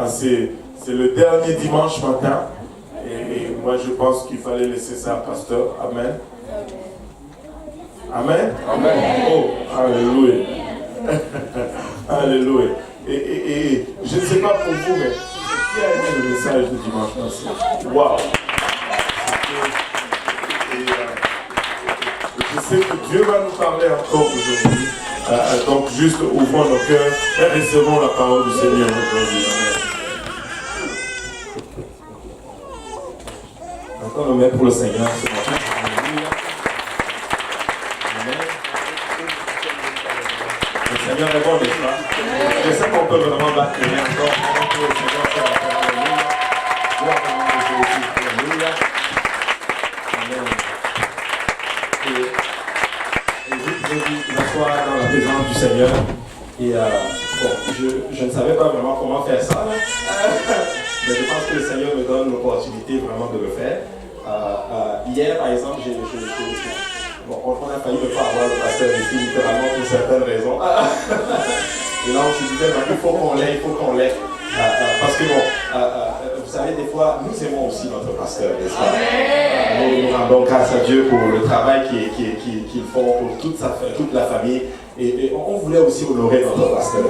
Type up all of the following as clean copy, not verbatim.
C'est le dernier dimanche matin. Et moi, je pense qu'il fallait laisser ça à pasteur. Amen. Amen. Amen. Oh, alléluia. Alléluia. Et je ne sais pas pour vous, mais qui a aimé le message de dimanche passé? Waouh. Je sais que Dieu va nous parler encore aujourd'hui. Donc, juste ouvrons nos cœurs et recevons la parole du Seigneur aujourd'hui. Amen. Encore le maître pour le Seigneur ce matin. Le Seigneur est bon, n'est-ce pas? Je sais qu'on peut vraiment battre les mains encore. Pour le Seigneur ce matin. Alléluia. Gloire au nom de Jésus. Alléluia. Amen. Et je vous asseoir dans la présence du Seigneur. Et bon, je ne savais pas vraiment comment faire ça, mais je pense que le Seigneur me donne l'opportunité vraiment de le faire. Hier, par exemple, on a failli ne pas avoir le pasteur ici, littéralement, pour certaines raisons. Et là, on se disait, il faut qu'on l'ait. Parce que bon, vous savez, des fois, nous aimons aussi notre pasteur, n'est-ce pas? Nous rendons grâce à Dieu pour le travail qu'ils font pour toute la famille. Et on voulait aussi honorer notre pasteur.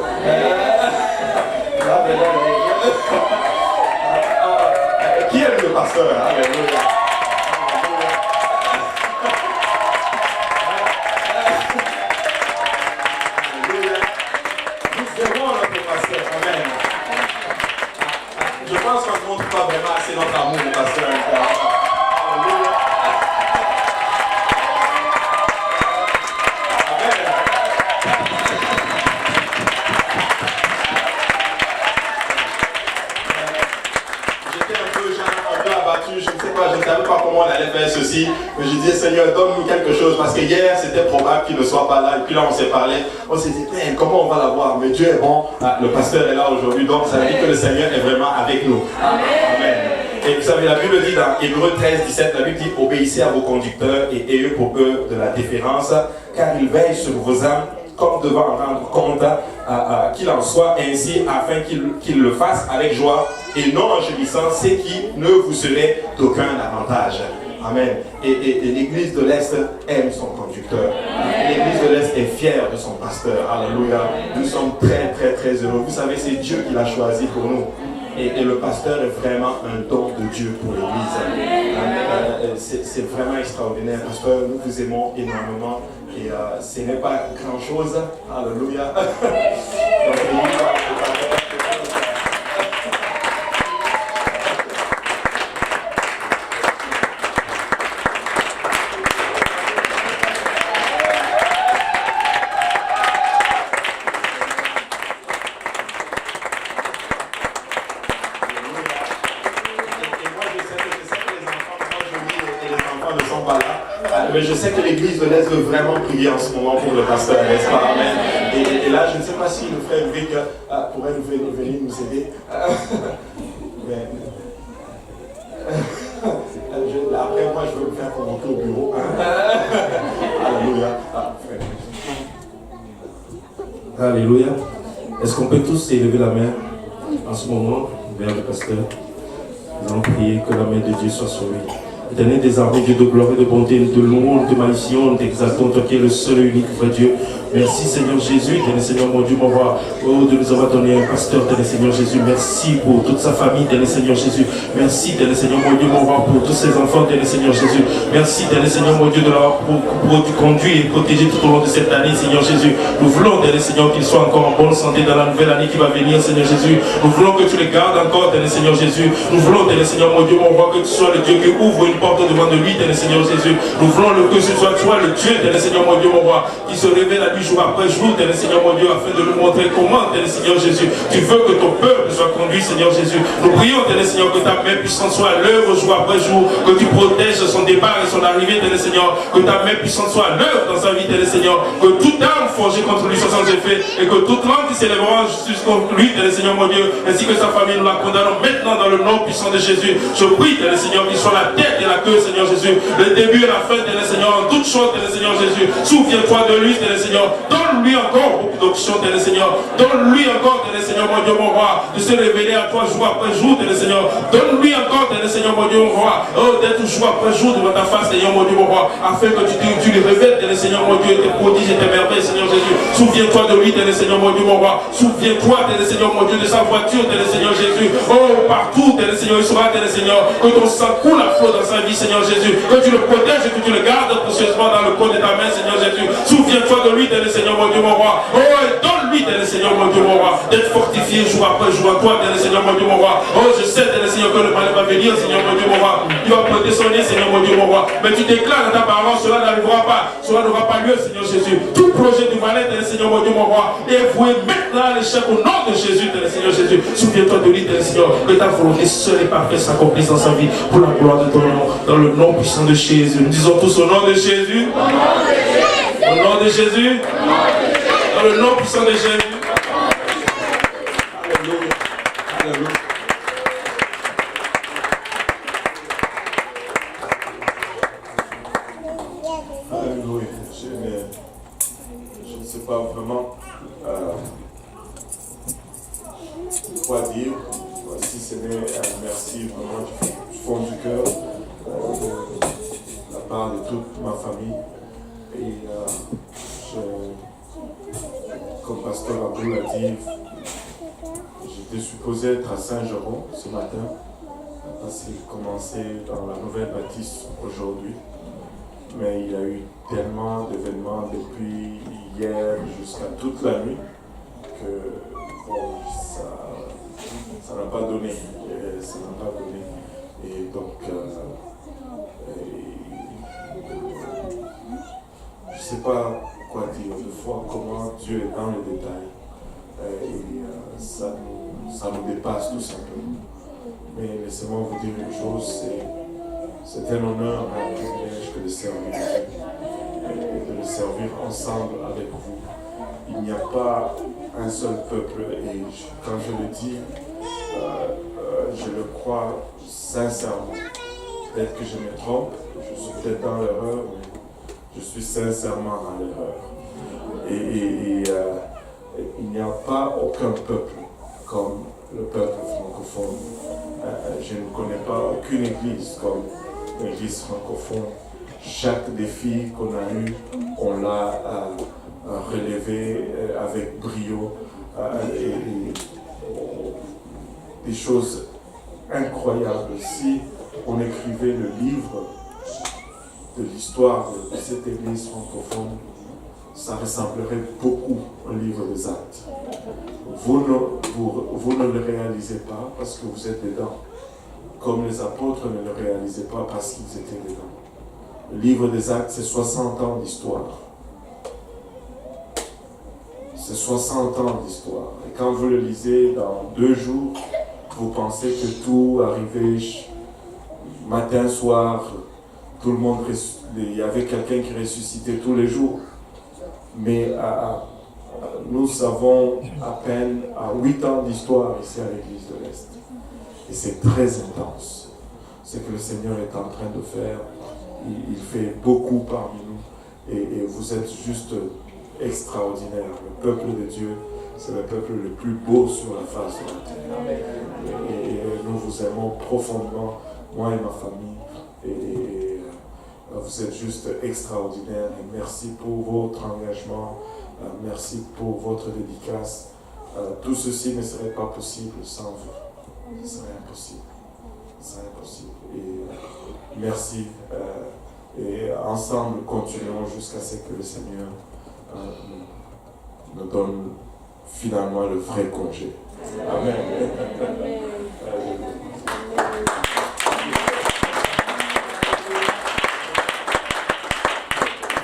Qui aime le pasteur? Alléluia. Nous aimons notre pasteur. Amen. Je pense qu'on ne montre pas vraiment assez notre amour au pasteur. Je ne savais pas comment on allait faire ceci, mais je disais Seigneur, donne-nous quelque chose, parce que hier c'était probable qu'il ne soit pas là, et puis là on s'est parlé, on s'est dit comment on va l'avoir, mais Dieu est bon, le pasteur est là aujourd'hui, donc ça veut dire que le Seigneur est vraiment avec nous. Amen. Et vous savez, la Bible dit dans Hébreux 13, 17, la Bible dit obéissez à vos conducteurs et ayez pour eux de la déférence, car ils veillent sur vos âmes comme devant en rendre compte, qu'il en soit ainsi, afin qu'il le fasse avec joie et non en gémissant, c'est qui ne vous serait d'aucun avantage. Amen. Et l'église de l'Est aime son conducteur. L'église de l'Est est fière de son pasteur. Alléluia. Nous sommes très très très heureux. Vous savez, c'est Dieu qui l'a choisi pour nous. Et le pasteur est vraiment un don de Dieu pour l'église. C'est vraiment extraordinaire. Pasteur, nous vous aimons énormément. Et ce n'est pas grand chose. Alléluia. Mais je sais que l'église de l'Est veut vraiment prier en ce moment pour le pasteur, n'est-ce pas? Amen. Et là, je ne sais pas si le frère Rick pourrait venir nous aider. Après, moi, je veux le faire pour monter au bureau. Alléluia. Alléluia. Est-ce qu'on peut tous élever la main en ce moment vers le pasteur? Nous allons prier que la main de Dieu soit sur lui. Éternel des armées, Dieu de gloire et de bonté, de louange, de magnification, d'exaltation, toi qui es le seul et unique vrai Dieu. Merci Seigneur Jésus, Éternel Seigneur mon Dieu, mon roi, de nous avoir donné un pasteur, Éternel Seigneur Jésus. Merci pour toute sa famille, Éternel Seigneur Jésus. Merci Éternel Seigneur mon Dieu, mon roi, pour tous ses enfants, Éternel Seigneur Jésus. Merci Éternel Seigneur mon Dieu de l'avoir conduit et protégé tout au long de cette année, Seigneur Jésus. Nous voulons, Éternel Seigneur, qu'il soit encore en bonne santé dans la nouvelle année qui va venir, Seigneur Jésus. Nous voulons que tu les gardes encore, Éternel Seigneur Jésus. Nous voulons, Éternel Seigneur mon Dieu, mon roi, que tu sois le Dieu qui ouvre une porte devant de lui, Éternel Seigneur Jésus. Nous voulons que ce soit toi le Dieu, Éternel Seigneur mon Dieu, mon roi, qui se révèle à lui jour après jour, Éternel Seigneur mon Dieu, afin de nous montrer comment, Éternel Seigneur Jésus, tu veux que ton peuple soit conduit, Seigneur Jésus. Nous prions, Éternel Seigneur, que ta main puissante soit à l'œuvre jour après jour, que tu protèges son départ et son arrivée, Éternel Seigneur, que ta main puissante soit à l'œuvre dans sa vie, Éternel Seigneur, que toute arme forgée contre lui soit sans effet, et que toute langue qui s'élèvera contre lui, Éternel Seigneur mon Dieu, ainsi que sa famille, nous la condamnons maintenant dans le nom puissant de Jésus. Je prie, Éternel Seigneur, qu'il soit la tête et la queue, Seigneur Jésus, le début et la fin, Éternel Seigneur, en toutes choses, Éternel Seigneur Jésus. Souviens-toi de lui, Éternel Seigneur, donne-lui encore beaucoup d'options, Éternel Seigneur, donne-lui encore, Éternel Seigneur, mon Dieu, mon roi, de se révéler à toi jour après jour, Seigneur. Donne-lui encore, Seigneur, mon Dieu, mon roi, d'être jour après jour devant ta face, Seigneur, mon Dieu, mon roi, afin que tu lui révèles, Seigneur, mon Dieu, tes prodiges et tes merveilles, Seigneur Jésus. Souviens-toi de lui, Seigneur, mon Dieu, mon roi. Souviens-toi, Seigneur, mon Dieu, de sa voiture, Seigneur Jésus. Oh, partout, Seigneur, il sera, Seigneur, que ton sang coule à flot dans sa vie, Seigneur Jésus. Que tu le protèges et que tu le gardes précieusement dans le corps de ta main, Seigneur Jésus. Souviens-toi de lui, Seigneur, mon Dieu, mon roi. Oh, et donne-lui, Seigneur, mon Dieu, mon roi, d'être fortifié jour après jour à toi, Seigneur, mon Dieu, mon roi. Oh, je sais, Seigneur, que le mal va venir, Seigneur, mon Dieu, mon roi. Tu vas prêter son nez, Seigneur, mon Dieu, mon roi. Mais tu déclares dans ta parole, cela n'arrivera pas. Cela n'aura pas lieu, Seigneur Jésus. Tout projet du malin, Seigneur, mon Dieu, mon roi, est voué maintenant à l'échec au nom de Jésus, Seigneur Jésus. Souviens-toi de lui, Seigneur, que ta volonté seule et parfaite s'accomplisse dans sa vie pour la gloire de ton nom, dans le nom puissant de Jésus. Nous disons tous au nom de Jésus. Au nom de Jésus. Dans le nom puissant de Jésus. Alléluia. Alléluia. Alléluia. Je ne sais pas vraiment quoi dire. Si ce n'est un merci vraiment du fond du cœur de la part de toute ma famille. Et comme Pasteur Abdou l'a dit, j'étais supposé être à Saint-Jérôme ce matin parce qu'il commençait dans la nouvelle bâtisse aujourd'hui. Mais il y a eu tellement d'événements depuis hier jusqu'à toute la nuit que bon, ça n'a pas donné. Ça n'a pas donné. Et donc, je ne sais pas quoi dire de fois, comment Dieu est dans les détails. Et ça nous dépasse tout simplement. Mais laissez-moi vous dire une chose, c'est un honneur et un privilège que de servir Dieu et de le servir ensemble avec vous. Il n'y a pas un seul peuple et quand je le dis, je le crois sincèrement. Peut-être que je me trompe, je suis peut-être dans l'erreur, mais je suis sincèrement dans l'erreur. Et il n'y a pas aucun peuple comme le peuple francophone. Je ne connais pas aucune église comme l'église francophone. Chaque défi qu'on a eu, on l'a relevé avec brio et des choses incroyables. Si on écrivait le livre de l'histoire de cette église francophone, ça ressemblerait beaucoup au livre des Actes. Vous ne le réalisez pas parce que vous êtes dedans, comme les apôtres ne le réalisaient pas parce qu'ils étaient dedans. Le livre des Actes, c'est 60 ans d'histoire. C'est 60 ans d'histoire. Et quand vous le lisez dans 2 jours, vous pensez que tout arrivait matin, soir, tout le monde, il y avait quelqu'un qui ressuscitait tous les jours. Mais nous avons à peine 8 ans d'histoire ici à l'église de l'Est. Et c'est très intense. Ce que le Seigneur est en train de faire, il fait beaucoup parmi nous. Et vous êtes juste extraordinaire. Le peuple de Dieu, c'est le peuple le plus beau sur la face de la terre. Et nous vous aimons profondément, moi et ma famille. Et vous êtes juste extraordinaire. Et merci pour votre engagement. Merci pour votre dédicace. Tout ceci ne serait pas possible sans vous. Ce serait impossible. Ce serait impossible. Et merci. Et ensemble, continuons jusqu'à ce que le Seigneur nous donne finalement le vrai congé. Amen.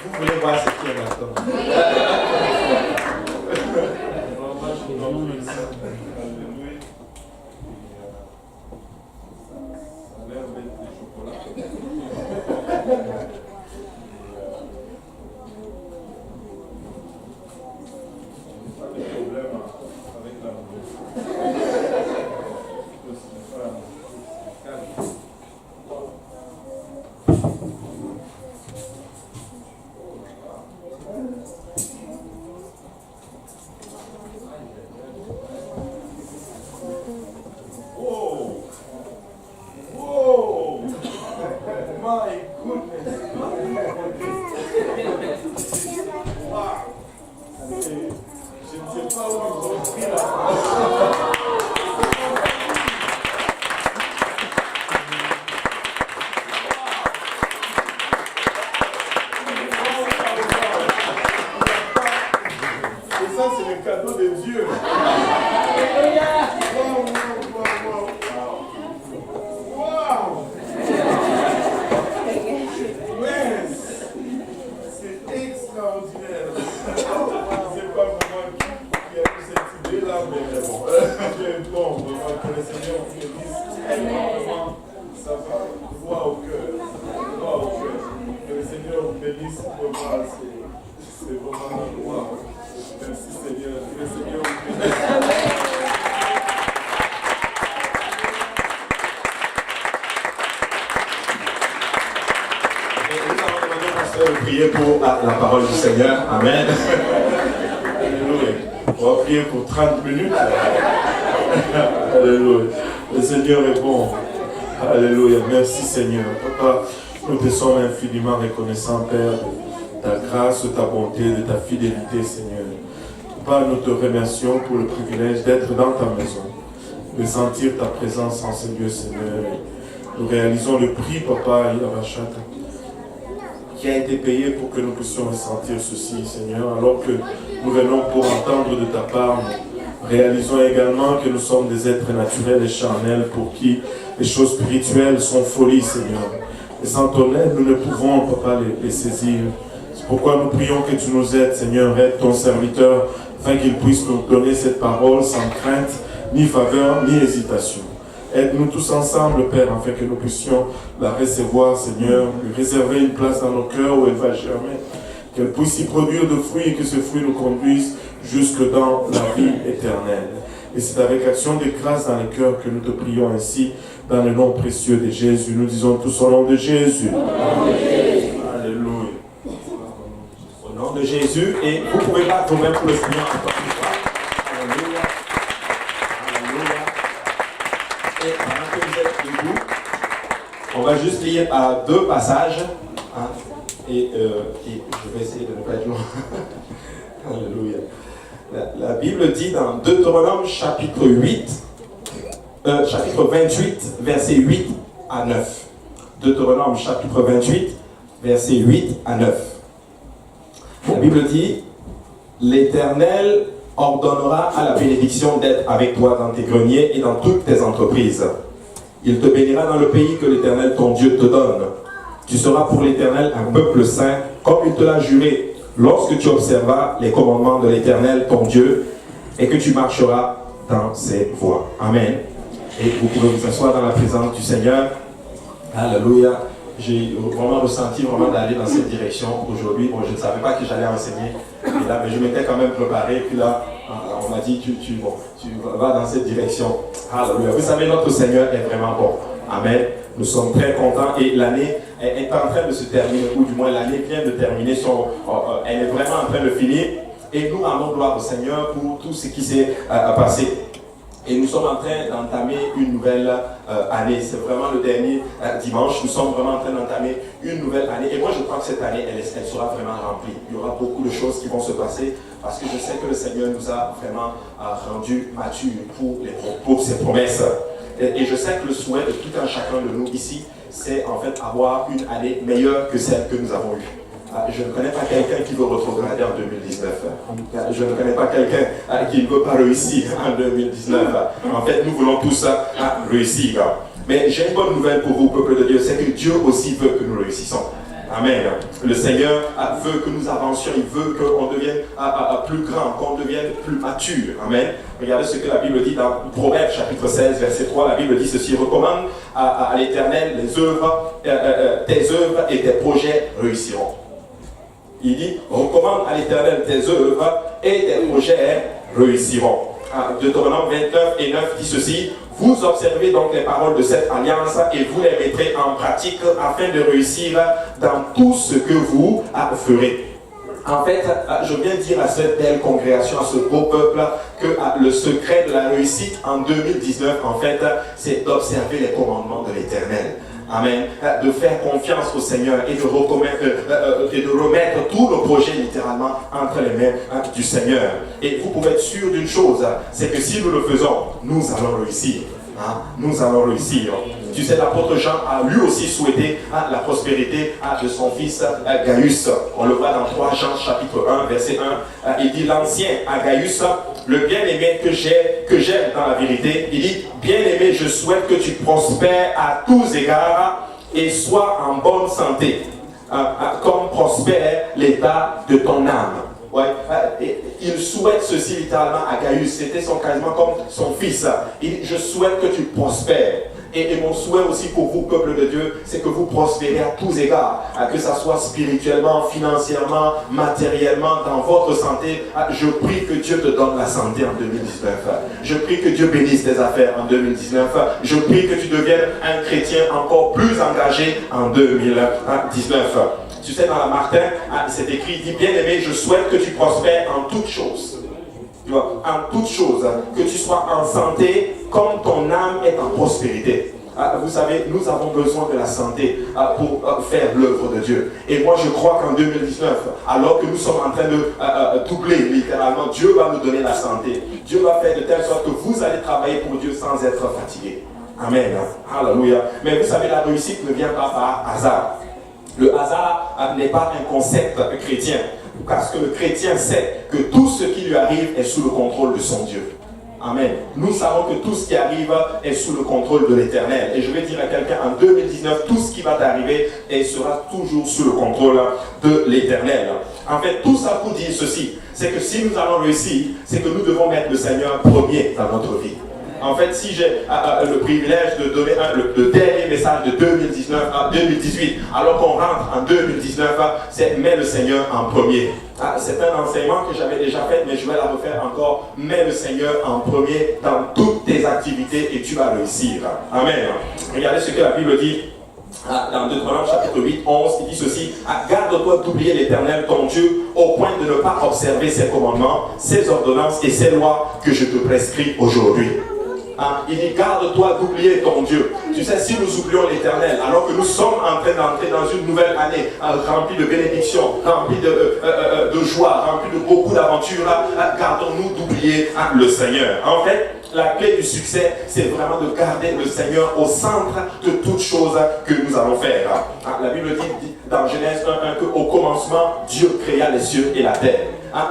Vous voulez voir ce qui est maintenant? vraiment, que le Seigneur vous bénisse énormément. Ça va droit au cœur. Droit au cœur. Que le Seigneur vous bénisse vraiment. C'est vraiment wow. Merci Seigneur. Que le Seigneur vous bénisse. Prier pour la parole du Seigneur. Amen. Alléluia. On va prier pour 30 minutes. Alléluia. Le Seigneur est bon. Alléluia. Merci Seigneur. Papa, nous te sommes infiniment reconnaissants, Père, de ta grâce, de ta bonté, de ta fidélité, Seigneur. Papa, nous te remercions pour le privilège d'être dans ta maison, de sentir ta présence en ce lieu, Seigneur. Nous réalisons le prix, Papa, Ilavachata, qui a été payé pour que nous puissions ressentir ceci, Seigneur, alors que nous venons pour entendre de ta part. Nous réalisons également que nous sommes des êtres naturels et charnels pour qui les choses spirituelles sont folie, Seigneur. Et sans ton aide, nous ne pouvons, Papa, les saisir. C'est pourquoi nous prions que tu nous aides, Seigneur, aide ton serviteur, afin qu'il puisse nous donner cette parole sans crainte, ni faveur, ni hésitation. Aide-nous tous ensemble, Père, afin que nous puissions la recevoir, Seigneur, lui réserver une place dans nos cœurs où elle va germer, qu'elle puisse y produire de fruits et que ce fruit nous conduise jusque dans la vie éternelle. Et c'est avec action de grâce dans les cœurs que nous te prions ainsi, dans le nom précieux de Jésus. Nous disons tous au nom de Jésus. Alléluia. Au nom de Jésus, et vous pouvez battre vous-même pour le Seigneur encore une fois. Alléluia. Alléluia. Et pendant que vous êtes debout, on va juste lire deux passages. Hein, et je vais essayer de ne pas être long. Alléluia. La Bible dit dans Deutéronome chapitre 28, versets 8 à 9. Deutéronome chapitre 28, versets 8 à 9. La Bible dit, l'Éternel ordonnera à la bénédiction d'être avec toi dans tes greniers et dans toutes tes entreprises. Il te bénira dans le pays que l'Éternel ton Dieu te donne. Tu seras pour l'Éternel un peuple saint, comme il te l'a juré, lorsque tu observeras les commandements de l'Éternel ton Dieu et que tu marcheras dans ses voies. Amen. Et vous pouvez vous asseoir dans la présence du Seigneur. Alléluia. J'ai vraiment ressenti d'aller dans cette direction aujourd'hui. Bon, je ne savais pas que j'allais enseigner, mais je m'étais quand même préparé. Puis là, on m'a dit, tu vas dans cette direction. Alléluia. Vous savez, notre Seigneur est vraiment bon. Amen. Nous sommes très contents et l'année est en train de se terminer, ou du moins l'année vient de terminer, elle est vraiment en train de finir. Et nous rendons gloire au Seigneur pour tout ce qui s'est passé. Et nous sommes en train d'entamer une nouvelle année. C'est vraiment le dernier dimanche. Nous sommes vraiment en train d'entamer une nouvelle année. Et moi, je crois que cette année, elle sera vraiment remplie. Il y aura beaucoup de choses qui vont se passer parce que je sais que le Seigneur nous a vraiment rendus matures pour ses promesses. Et je sais que le souhait de tout un chacun de nous ici, c'est en fait avoir une année meilleure que celle que nous avons eue. Je ne connais pas quelqu'un qui veut retrograder en 2019. Je ne connais pas quelqu'un qui ne veut pas réussir en 2019. En fait, nous voulons tous réussir. Mais j'ai une bonne nouvelle pour vous, peuple de Dieu, c'est que Dieu aussi veut que nous réussissons. Amen. Le Seigneur veut que nous avancions, il veut qu'on devienne plus grand, qu'on devienne plus mature. Amen. Regardez ce que la Bible dit dans Proverbes chapitre 16, verset 3. La Bible dit ceci: recommande à l'Éternel tes œuvres et tes projets réussiront. Il dit, recommande à l'Éternel tes œuvres et tes projets réussiront. Deutéronome 29 et 9 dit ceci: vous observez donc les paroles de cette alliance et vous les mettrez en pratique afin de réussir dans tout ce que vous ferez. En fait, je viens dire à cette belle congrégation, à ce beau peuple, que le secret de la réussite en 2019, en fait, c'est d'observer les commandements de l'Éternel. Amen. De faire confiance au Seigneur et de remettre tous nos projets littéralement entre les mains du Seigneur. Et vous pouvez être sûr d'une chose, c'est que si nous le faisons, nous allons réussir. Nous allons réussir. Tu sais, l'apôtre Jean a lui aussi souhaité la prospérité de son fils Gaius. On le voit dans 3 Jean chapitre 1 verset 1. Il dit: l'ancien Gaius, le bien-aimé que j'aime dans la vérité, il dit: bien-aimé, je souhaite que tu prospères à tous égards et sois en bonne santé, comme prospère l'état de ton âme. Ouais. il souhaite ceci littéralement à Gaius. C'était quasiment comme son fils. Il dit, je souhaite que tu prospères. Et mon souhait aussi pour vous, peuple de Dieu, c'est que vous prospérez à tous égards, que ce soit spirituellement, financièrement, matériellement, dans votre santé. Je prie que Dieu te donne la santé en 2019. Je prie que Dieu bénisse tes affaires en 2019. Je prie que tu deviennes un chrétien encore plus engagé en 2019. Tu sais, dans la Martin, c'est écrit, il dit, bien-aimé, je souhaite que tu prospères en toutes choses. Tu vois, en toutes choses, que tu sois en santé comme ton âme est en prospérité. Vous savez, nous avons besoin de la santé pour faire l'œuvre de Dieu. Et moi, je crois qu'en 2019, alors que nous sommes en train de doubler littéralement, Dieu va nous donner la santé. Dieu va faire de telle sorte que vous allez travailler pour Dieu sans être fatigué. Amen. Alléluia. Mais vous savez, la réussite ne vient pas par hasard. Le hasard n'est pas un concept chrétien. Parce que le chrétien sait que tout ce qui lui arrive est sous le contrôle de son Dieu. Amen. Nous savons que tout ce qui arrive est sous le contrôle de l'Éternel. Et je vais dire à quelqu'un, en 2019, tout ce qui va t'arriver sera toujours sous le contrôle de l'Éternel. En fait, tout ça pour dire ceci, c'est que si nous allons réussir, c'est que nous devons mettre le Seigneur premier dans notre vie. En fait, si j'ai le privilège de donner le dernier message de 2019 à 2018, alors qu'on rentre en 2019, c'est mets le Seigneur en premier. C'est un enseignement que j'avais déjà fait, mais je vais la refaire encore. Mets le Seigneur en premier dans toutes tes activités et tu vas réussir. Amen. Regardez ce que la Bible dit. Dans Deutéronome chapitre 8, 11, il dit ceci: garde-toi d'oublier l'Éternel ton Dieu au point de ne pas observer ses commandements, ses ordonnances et ses lois que je te prescris aujourd'hui. Il dit, garde-toi d'oublier ton Dieu. Tu sais, si nous oublions l'Éternel, alors que nous sommes en train d'entrer dans une nouvelle année remplie de bénédictions, remplie de joie, remplie de beaucoup d'aventures, gardons-nous d'oublier le Seigneur. En fait, la clé du succès, c'est vraiment de garder le Seigneur au centre de toutes choses que nous allons faire. La Bible dit dans Genèse 1:1 qu'au commencement, Dieu créa les cieux et la terre.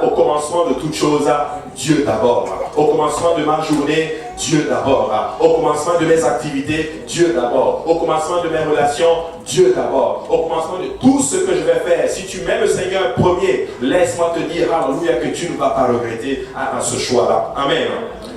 Au commencement de toutes choses, Dieu d'abord. Au commencement de ma journée, Dieu d'abord. Au commencement de mes activités, Dieu d'abord. Au commencement de mes relations, Dieu d'abord. Au commencement de tout ce que je vais faire, si tu mets le Seigneur premier, laisse-moi te dire, alléluia, que tu ne vas pas regretter à ce choix-là. Amen.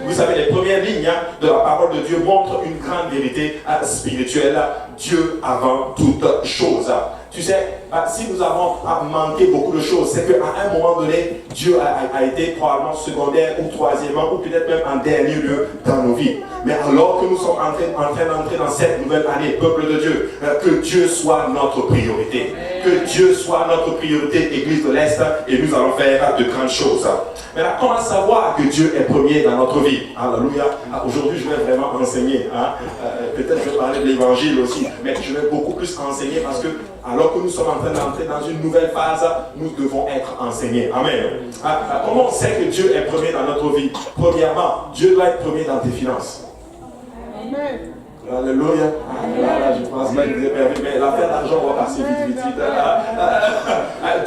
Vous savez, les premières lignes de la parole de Dieu montrent une grande vérité spirituelle. Dieu avant toute chose. Tu sais, si nous avons manqué beaucoup de choses, c'est qu'à un moment donné, Dieu a été probablement secondaire ou troisièmement, ou peut-être même en dernier lieu dans nos vies. Mais alors que nous sommes en train d'entrer dans cette nouvelle année, peuple de Dieu, que Dieu soit notre priorité. Que Dieu soit notre priorité, Église de l'Est, et nous allons faire de grandes choses. Maintenant, comment savoir que Dieu est premier dans notre vie? Alléluia. Aujourd'hui, je vais vraiment enseigner. Peut-être je vais parler de l'évangile aussi, mais je vais beaucoup plus enseigner parce que alors que nous sommes en train d'entrer dans une nouvelle phase, nous devons être enseignés. Amen. Comment on sait que Dieu est premier dans notre vie? Premièrement, Dieu doit être premier dans tes finances. Amen. Alléluia. Là, je pense pas que vous avez perdu, mais l'affaire d'argent va passer vite.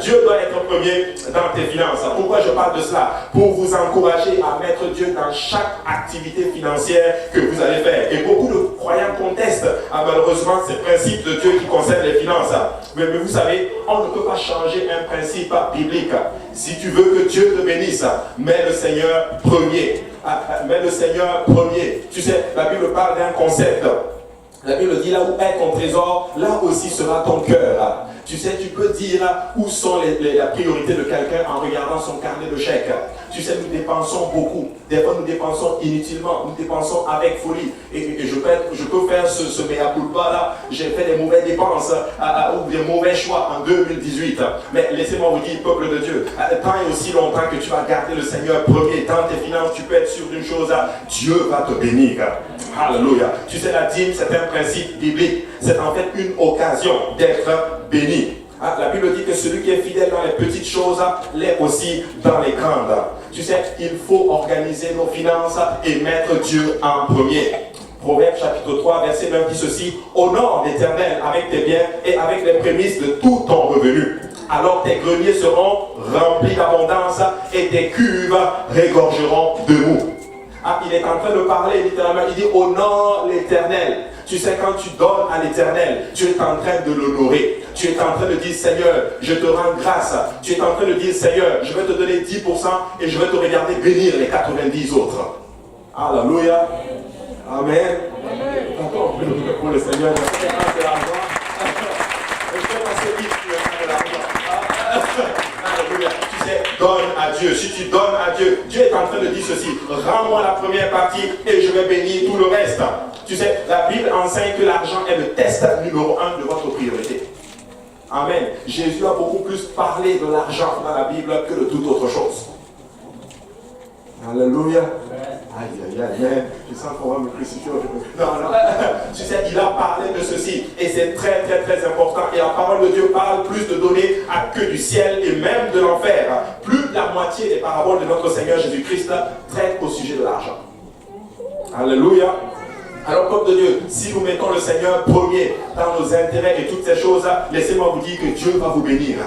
Dieu doit être premier dans tes finances. Pourquoi je parle de cela? Pour vous encourager à mettre Dieu dans chaque activité financière que vous allez faire. Et beaucoup de croyants contestent malheureusement ces principes de Dieu qui concernent les finances. Mais vous savez, on ne peut pas changer un principe biblique. Si tu veux que Dieu te bénisse, mets le Seigneur premier. Mets le Seigneur premier. Tu sais, la Bible parle d'un concept. La Bible dit, là où est ton trésor, là aussi sera ton cœur. Tu sais, tu peux dire où sont la priorité de quelqu'un en regardant son carnet de chèques. Tu sais, nous dépensons beaucoup. Des fois, nous dépensons inutilement. Nous dépensons avec folie. Et je peux faire ce mea culpa là. J'ai fait des mauvaises dépenses ou des mauvais choix en 2018. Mais laissez-moi vous dire, peuple de Dieu, tant et aussi longtemps que tu vas garder le Seigneur premier dans tes finances, tu peux être sûr d'une chose, Dieu va te bénir. Alléluia. Tu sais, la dîme, c'est un principe biblique. C'est en fait une occasion d'être béni. La Bible dit que celui qui est fidèle dans les petites choses l'est aussi dans les grandes. Tu sais, il faut organiser nos finances et mettre Dieu en premier. Proverbe chapitre 3, verset 9 dit ceci: honore l'Éternel avec tes biens et avec les prémices de tout ton revenu. Alors tes greniers seront remplis d'abondance et tes cuves regorgeront de mou. il est en train de parler littéralement. Il dit honore l'Éternel. Tu sais, quand tu donnes à l'Éternel, tu es en train de l'honorer. Tu es en train de dire, Seigneur, je te rends grâce. Tu es en train de dire, Seigneur, je vais te donner 10% et je vais te regarder bénir les 90 autres. Alléluia. Amen. Attends, pour le Seigneur, je vais passer l'argent. Je vais passer vite pour l'argent. Alléluia. Tu sais, donne à Dieu. Si tu donnes à Dieu, Dieu est en train de dire ceci. Rends-moi la première partie et je vais bénir tout le reste. Tu sais, la Bible enseigne que l'argent est le test numéro 1 de votre priorité. Amen. Jésus a beaucoup plus parlé de l'argent dans la Bible que de toute autre chose. Alléluia. Aïe, aïe, aïe. Je sens qu'on va me crucifier. Non. Tu sais, il a parlé de ceci. Et c'est très, très, très important. Et la parole de Dieu parle plus de donner à que du ciel et même de l'enfer. Plus de la moitié des paraboles de notre Seigneur Jésus-Christ traitent au sujet de l'argent. Alléluia. Alors, peuple de Dieu, si nous mettons le Seigneur premier dans nos intérêts et toutes ces choses, laissez-moi vous dire que Dieu va vous bénir.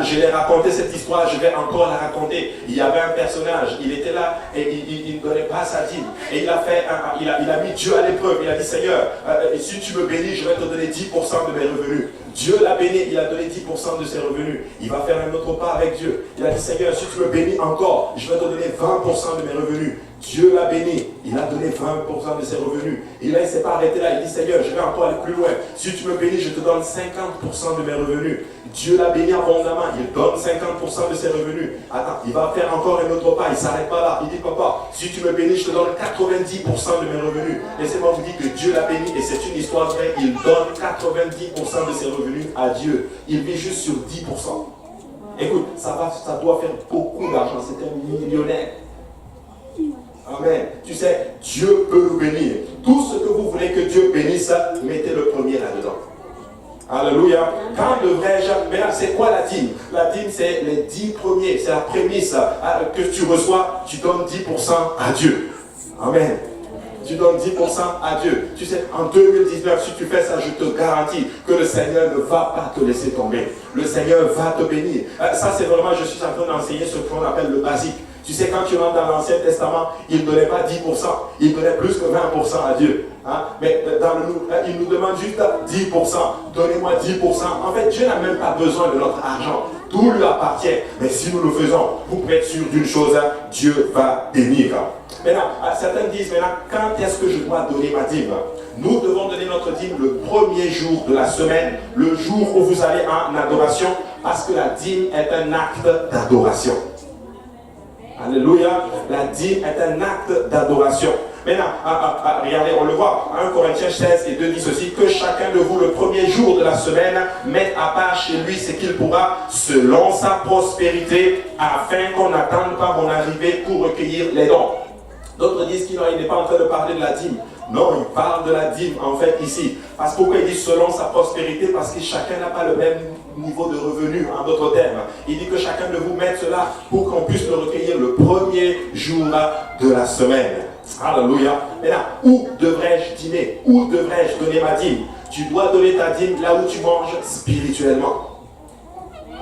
Je l'ai raconté cette histoire, je vais encore la raconter. Il y avait un personnage, il était là et il ne donnait pas sa dîme. Et il a mis Dieu à l'épreuve. Il a dit, Seigneur, si tu me bénis, je vais te donner 10% de mes revenus. Dieu l'a béni, il a donné 10% de ses revenus. Il va faire un autre pas avec Dieu. Il a dit, Seigneur, si tu me bénis encore, je vais te donner 20% de mes revenus. Dieu l'a béni, il a donné 20% de ses revenus. Et là, il ne s'est pas arrêté là, il dit, Seigneur, je vais encore aller plus loin. Si tu me bénis, je te donne 50% de mes revenus. Dieu l'a béni abondamment, il donne 50% de ses revenus. Attends, il va faire encore un autre pas, il ne s'arrête pas là. Il dit, papa, si tu me bénis, je te donne 90% de mes revenus. Laissez-moi vous dire que Dieu l'a béni, et c'est une histoire vraie, il donne 90% de ses revenus à Dieu. Il vit juste sur 10%. Écoute, ça doit faire beaucoup d'argent, c'est un millionnaire. Amen. Tu sais, Dieu peut nous bénir. Tout ce que vous voulez que Dieu bénisse, mettez le premier là-dedans. Alléluia. Quand devrais-je... Mais là, c'est quoi la dîme? La dîme, c'est les 10 premiers. C'est la prémisse que tu reçois. Tu donnes 10% à Dieu. Amen. Tu donnes 10% à Dieu. Tu sais, en 2019, si tu fais ça, je te garantis que le Seigneur ne va pas te laisser tomber. Le Seigneur va te bénir. Ça, c'est vraiment, je suis en train d'enseigner ce qu'on appelle le basique. Tu sais, quand tu rentres dans l'Ancien Testament, il ne donnait pas 10%, il donnait plus que 20% à Dieu. Mais il nous demande juste 10%. Donnez-moi 10%. En fait, Dieu n'a même pas besoin de notre argent. Tout lui appartient. Mais si nous le faisons, vous pouvez être sûr d'une chose, Dieu va bénir. Maintenant, certains disent maintenant, quand est-ce que je dois donner ma dîme? Nous devons donner notre dîme le premier jour de la semaine, le jour où vous allez en adoration, parce que la dîme est un acte d'adoration. Alléluia. La dîme est un acte d'adoration. Maintenant, regardez, on le voit. 1 Corinthiens 16 et 2 dit ceci, que chacun de vous, le premier jour de la semaine, mette à part chez lui ce qu'il pourra, selon sa prospérité, afin qu'on n'attende pas mon arrivée pour recueillir les dons. D'autres disent qu'il n'est pas en train de parler de la dîme. Non, il parle de la dîme, en fait, ici. Parce que pourquoi il dit selon sa prospérité? Parce que chacun n'a pas le même niveau de revenu, en d'autres termes. Il dit que chacun de vous mette cela pour qu'on puisse le recueillir le premier jour de la semaine. Alléluia. Maintenant, où devrais-je dîner? Où devrais-je donner ma dîme? Tu dois donner ta dîme là où tu manges spirituellement.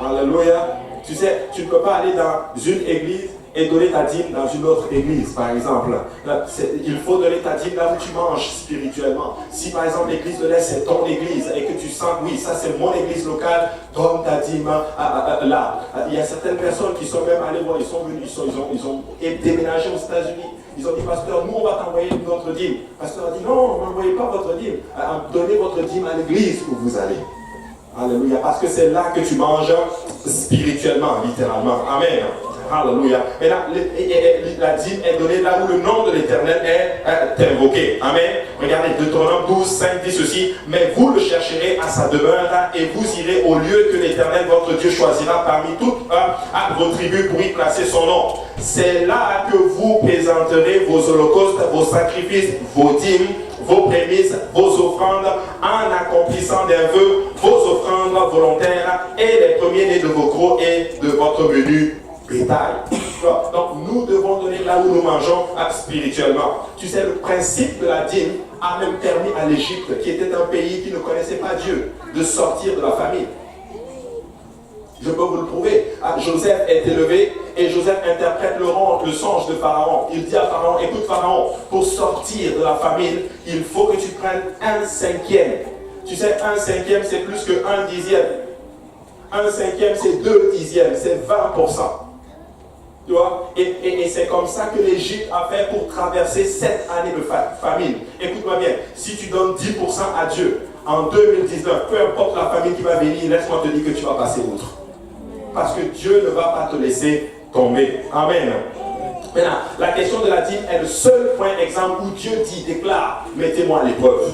Alléluia. Tu sais, tu ne peux pas aller dans une église et donner ta dîme dans une autre église, par exemple. Il faut donner ta dîme là où tu manges spirituellement. Si par exemple l'église de l'Est c'est ton église et que tu sens, oui, ça c'est mon église locale, donne ta dîme là. Il y a certaines personnes qui sont même allées voir, ils sont venus, ils ont déménagé aux États-Unis. Ils ont dit, pasteur, nous on va t'envoyer notre dîme. Pasteur a dit, non, n'envoyez pas votre dîme. Donnez votre dîme à l'église où vous allez. Alléluia. Parce que c'est là que tu manges spirituellement, littéralement. Amen. Alléluia. Et là, la dîme est donnée là où le nom de l'Éternel est invoqué. Amen. Regardez, Deutéronome 12, 5 dit ceci. Mais vous le chercherez à sa demeure et vous irez au lieu que l'Éternel, votre Dieu, choisira parmi toutes vos tribus pour y placer son nom. C'est là que vous présenterez vos holocaustes, vos sacrifices, vos dîmes, vos prémices, vos offrandes, en accomplissant des vœux, vos offrandes volontaires et les premiers-nés de vos gros et de votre menu bétail. Donc nous devons donner là où nous mangeons spirituellement. Tu sais, le principe de la dîme a même permis à l'Égypte, qui était un pays qui ne connaissait pas Dieu, de sortir de la famine. Je peux vous le prouver. Joseph est élevé Et Joseph interprète le songe de Pharaon. Il dit à Pharaon, écoute Pharaon, pour sortir de la famine, il faut que tu prennes 1/5. Tu sais, 1/5 c'est plus que 1/10. 1/5 c'est 2/10, c'est 20%. Tu vois, et c'est comme ça que l'Égypte a fait pour traverser 7 années de famine. Écoute-moi bien, si tu donnes 10% à Dieu, en 2019, peu importe la famine qui va venir, laisse-moi te dire que tu vas passer outre. Parce que Dieu ne va pas te laisser tomber. Amen. Maintenant, la question de la dîme est le seul point exemple où Dieu déclare, mettez-moi à l'épreuve.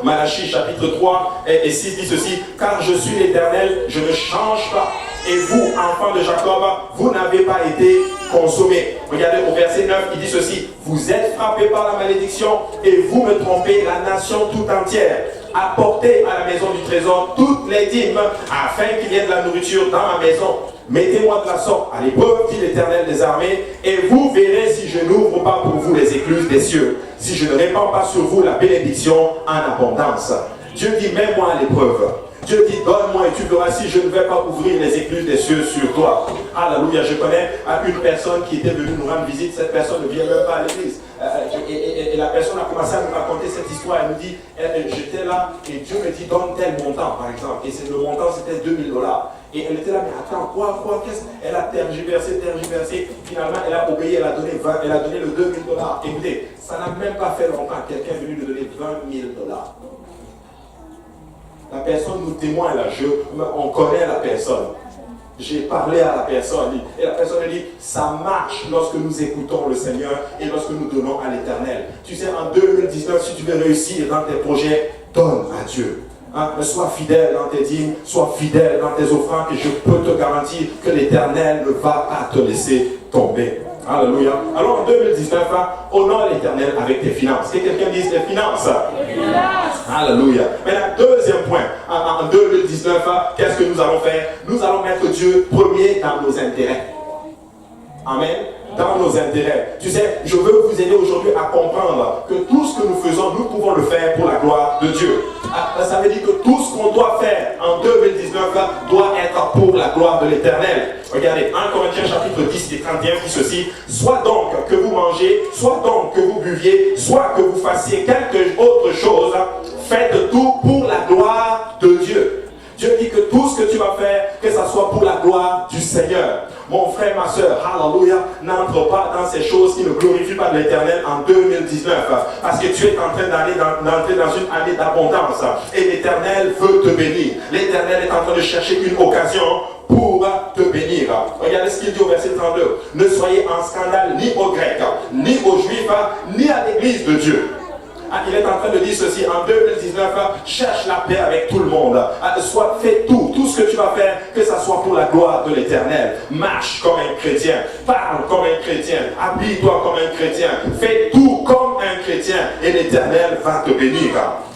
Malachie chapitre 3 et 6 dit ceci, car je suis l'Éternel, je ne change pas. Et vous, enfants de Jacob, vous n'avez pas été consommés. Regardez au verset 9, il dit ceci, vous êtes frappés par la malédiction et vous me trompez, la nation tout entière. Apportez à la maison du trésor toutes les dîmes, afin qu'il y ait de la nourriture dans ma maison. Mettez-moi de la sorte à l'épreuve, dit l'Éternel des armées, et vous verrez si je n'ouvre pas pour vous les écluses des cieux, si je ne répands pas sur vous la bénédiction en abondance. Dieu dit, mets-moi à l'épreuve. Dieu dit, donne-moi et tu verras si je ne vais pas ouvrir les écluses des cieux sur toi. Alléluia, je connais une personne qui était venue nous rendre visite, cette personne ne vient même pas à l'église. Et la personne a commencé à nous raconter cette histoire, elle nous dit, j'étais là et Dieu me dit, donne tel montant par exemple. Et le montant c'était $2000. Et elle était là, mais attends, quoi, qu'est-ce? Elle a tergiversé. Finalement, elle a obéi, elle a donné le $2000. Écoutez, ça n'a même pas fait longtemps, quelqu'un est venu lui donner $20 000. La personne nous témoigne là, on connaît la personne. J'ai parlé à la personne et la personne a dit, ça marche lorsque nous écoutons le Seigneur et lorsque nous donnons à l'Éternel. Tu sais, en 2019, si tu veux réussir dans tes projets, donne à Dieu. Sois fidèle dans tes dîmes, sois fidèle dans tes offrandes et je peux te garantir que l'Éternel ne va pas te laisser tomber. Alléluia. Alors en 2019, honore l'Éternel avec tes finances. Que quelqu'un dise tes finances. Alléluia. Maintenant, deuxième point. En 2019, qu'est-ce que nous allons faire? Nous allons mettre Dieu premier dans nos intérêts. Amen. Dans nos intérêts. Tu sais, je veux vous aider aujourd'hui à comprendre que tout ce que nous faisons, nous pouvons le faire pour la gloire de Dieu. Ça veut dire que tout ce qu'on doit faire en 2019 doit être pour la gloire de l'Éternel. Regardez, 1 Corinthiens chapitre 10 et 31 dit ceci, soit donc que vous mangez, soit donc que vous buviez, soit que vous fassiez quelque autre chose, faites tout pour la gloire de Dieu. Dieu dit que tout ce que tu vas faire, que ça soit pour la gloire du Seigneur. Mon frère, ma soeur, alléluia, n'entre pas dans ces choses qui ne glorifient pas l'Éternel en 2019. Parce que tu es en train d'entrer dans une année d'abondance. Et l'Éternel veut te bénir. L'Éternel est en train de chercher une occasion pour te bénir. Regardez ce qu'il dit au verset 32. Ne soyez en scandale ni aux Grecs, ni aux Juifs, ni à l'Église de Dieu. Il est en train de dire ceci, en 2019, cherche la paix avec tout le monde. Fais tout ce que tu vas faire, que ça soit pour la gloire de l'Éternel. Marche comme un chrétien, parle comme un chrétien, habille-toi comme un chrétien, fais tout comme un chrétien et l'Éternel va te bénir.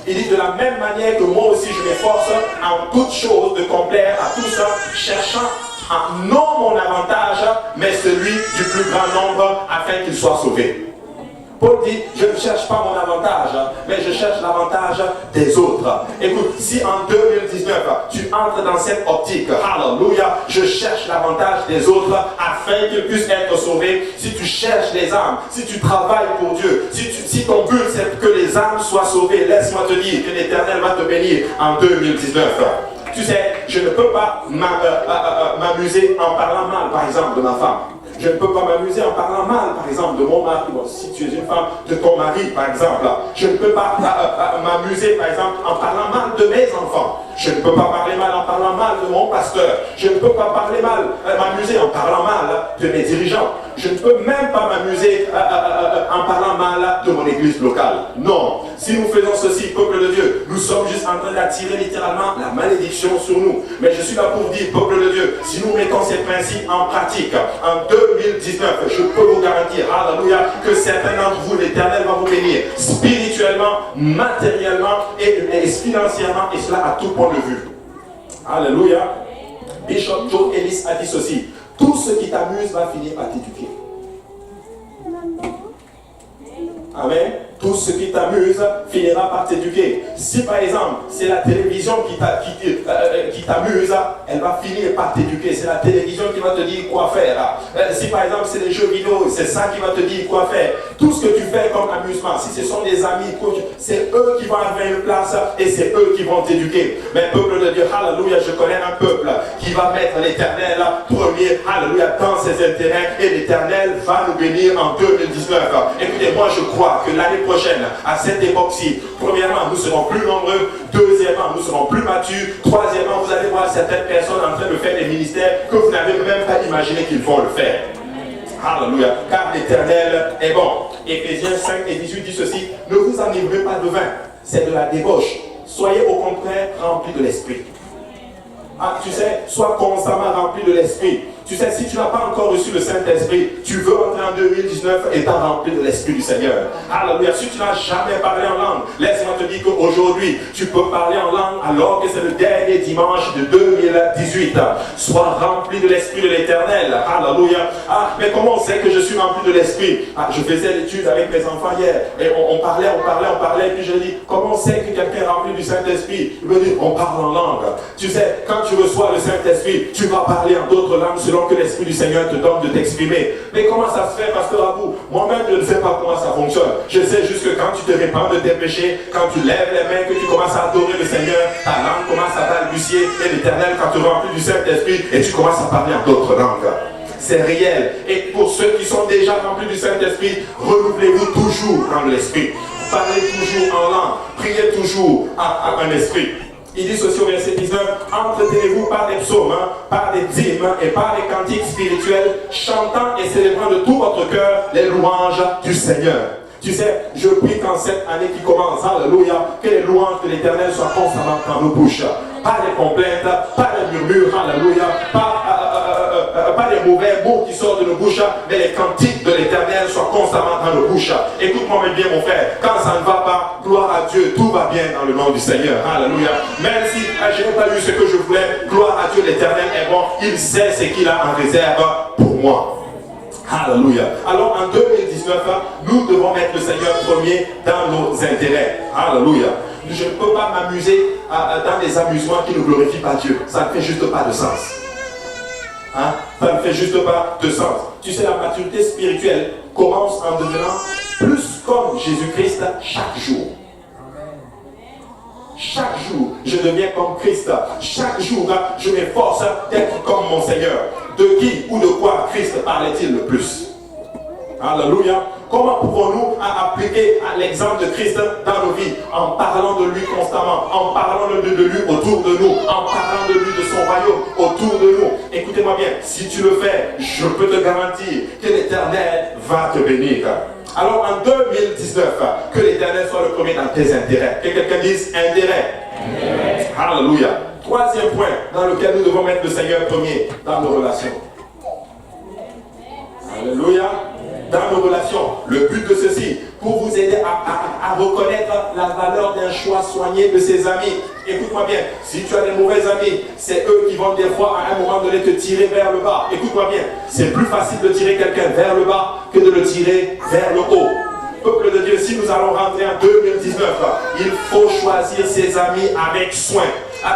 Il dit de la même manière que moi aussi je m'efforce en toutes choses de complaire à tous, cherchant non mon avantage, mais celui du plus grand nombre afin qu'il soit sauvé. Paul dit, je ne cherche pas mon avantage, mais je cherche l'avantage des autres. Écoute, si en 2019, tu entres dans cette optique, alléluia, je cherche l'avantage des autres afin qu'ils puissent être sauvés. Si tu cherches les âmes, si tu travailles pour Dieu, si ton but c'est que les âmes soient sauvées, laisse-moi te dire que l'Éternel va te bénir en 2019. Tu sais, je ne peux pas m'amuser en parlant mal, par exemple, de ma femme. Je ne peux pas m'amuser en parlant mal, par exemple, de mon mari. Bon, si tu es une femme, de ton mari, par exemple. Je ne peux pas m'amuser, par exemple, en parlant mal de mes enfants. Je ne peux pas parler mal en parlant mal de mon pasteur. Je ne peux pas m'amuser en parlant mal de mes dirigeants. Je ne peux même pas m'amuser en parlant mal de mon église locale. Non. Si nous faisons ceci, peuple de Dieu, nous sommes juste en train d'attirer littéralement la malédiction sur nous. Mais je suis là pour dire, peuple de Dieu, si nous mettons ces principes en pratique, en 2019, je peux vous garantir, alléluia, que certains d'entre vous, l'Éternel va vous bénir spirituellement, matériellement et financièrement, et cela à tout point de vue. Alléluia. Bishop Joe Ellis a dit ceci, tout ce qui t'amuse va finir par t'éduquer. Amen. Tout ce qui t'amuse finira par t'éduquer. Si par exemple, c'est la télévision qui t'amuse, elle va finir par t'éduquer. C'est la télévision qui va te dire quoi faire. Si par exemple, c'est les jeux vidéo, c'est ça qui va te dire quoi faire. Tout ce que tu fais comme amusement, si ce sont des amis, c'est eux qui vont avoir une place et c'est eux qui vont t'éduquer. Mais peuple de Dieu, alléluia, je connais un peuple qui va mettre l'Éternel premier, alléluia, dans ses intérêts et l'Éternel va nous bénir en 2019. Écoutez, moi je crois que l'année prochaine, à cette époque-ci, premièrement, nous serons plus nombreux. Deuxièmement, nous serons plus matures. Troisièmement, vous allez voir certaines personnes en train de faire des ministères que vous n'avez même pas imaginé qu'ils vont le faire. Alléluia, car l'Éternel est bon. Éphésiens 5 et 18 dit ceci: ne vous enivrez pas de vin, c'est de la débauche. Soyez au contraire remplis de l'esprit. Tu sais, sois constamment rempli de l'esprit. Tu sais, si tu n'as pas encore reçu le Saint-Esprit, tu veux entrer en 2019 étant rempli de l'Esprit du Seigneur. Alléluia. Si tu n'as jamais parlé en langue, laisse-moi te dire qu'aujourd'hui, tu peux parler en langue alors que c'est le dernier dimanche de 2018. Sois rempli de l'Esprit de l'Éternel. Alléluia. Mais comment on sait que je suis rempli de l'Esprit? Je faisais l'étude avec mes enfants hier et on parlait, et puis je dis, comment on sait que quelqu'un est rempli du Saint-Esprit? Il me dit, on parle en langue. Tu sais, quand tu reçois le Saint-Esprit, tu vas parler en d'autres langues selon que l'Esprit du Seigneur te donne de t'exprimer. Mais comment ça se fait, Pasteur Abou? Moi-même, je ne sais pas comment ça fonctionne. Je sais juste que quand tu te répands de tes péchés, quand tu lèves les mains, que tu commences à adorer le Seigneur, ta langue commence à balbutier et l'Éternel, quand tu remplis du Saint-Esprit, et tu commences à parler en d'autres langues. C'est réel. Et pour ceux qui sont déjà remplis du Saint-Esprit, renouvelez-vous toujours dans l'Esprit. Parlez toujours en langue. Priez toujours en esprit. Il dit ceci au verset 19, entretenez-vous par des psaumes, par des dîmes et par des cantiques spirituels, chantant et célébrant de tout votre cœur les louanges du Seigneur. Tu sais, je prie qu'en cette année qui commence, alléluia, que les louanges de l'Éternel soient constamment dans nos bouches. Pas des complaintes, pas des murmures, alléluia, pas des mauvais mots qui sortent de nos bouches, mais les cantiques de l'Éternel soient constamment dans nos bouches. Écoute-moi bien mon frère, quand ça ne va pas, gloire à Dieu, tout va bien dans le nom du Seigneur. Alléluia. Même si je n'ai pas eu ce que je voulais, gloire à Dieu, l'Éternel est bon, il sait ce qu'il a en réserve pour moi. Alléluia. Alors en 2019, nous devons mettre le Seigneur premier dans nos intérêts. Alléluia. Je ne peux pas m'amuser dans des amusements qui ne glorifient pas Dieu. Ça ne fait juste pas de sens. Ça ne fait juste pas de sens. Tu sais, la maturité spirituelle commence en devenant plus comme Jésus-Christ chaque jour. Chaque jour, je deviens comme Christ. Chaque jour, je m'efforce d'être comme mon Seigneur. De qui ou de quoi Christ parlait-il le plus? Alléluia. Comment pouvons-nous appliquer l'exemple de Christ dans nos vies? En parlant de lui constamment, en parlant de lui autour de nous, en parlant de lui, de son royaume autour de nous. Écoutez-moi bien, si tu le fais, je peux te garantir que l'Éternel va te bénir. Alors en 2019, que l'Éternel soit le premier dans tes intérêts. Que quelqu'un dise intérêt. Alléluia. Troisième point dans lequel nous devons mettre le Seigneur premier, dans nos relations. Alléluia. Dans nos relations, le but de ceci, pour vous aider à reconnaître la valeur d'un choix soigné de ses amis. Écoute-moi bien, si tu as des mauvais amis, c'est eux qui vont des fois à un moment donné te tirer vers le bas. Écoute-moi bien, c'est plus facile de tirer quelqu'un vers le bas que de le tirer vers le haut. Peuple de Dieu, si nous allons rentrer en 2019, il faut choisir ses amis avec soin.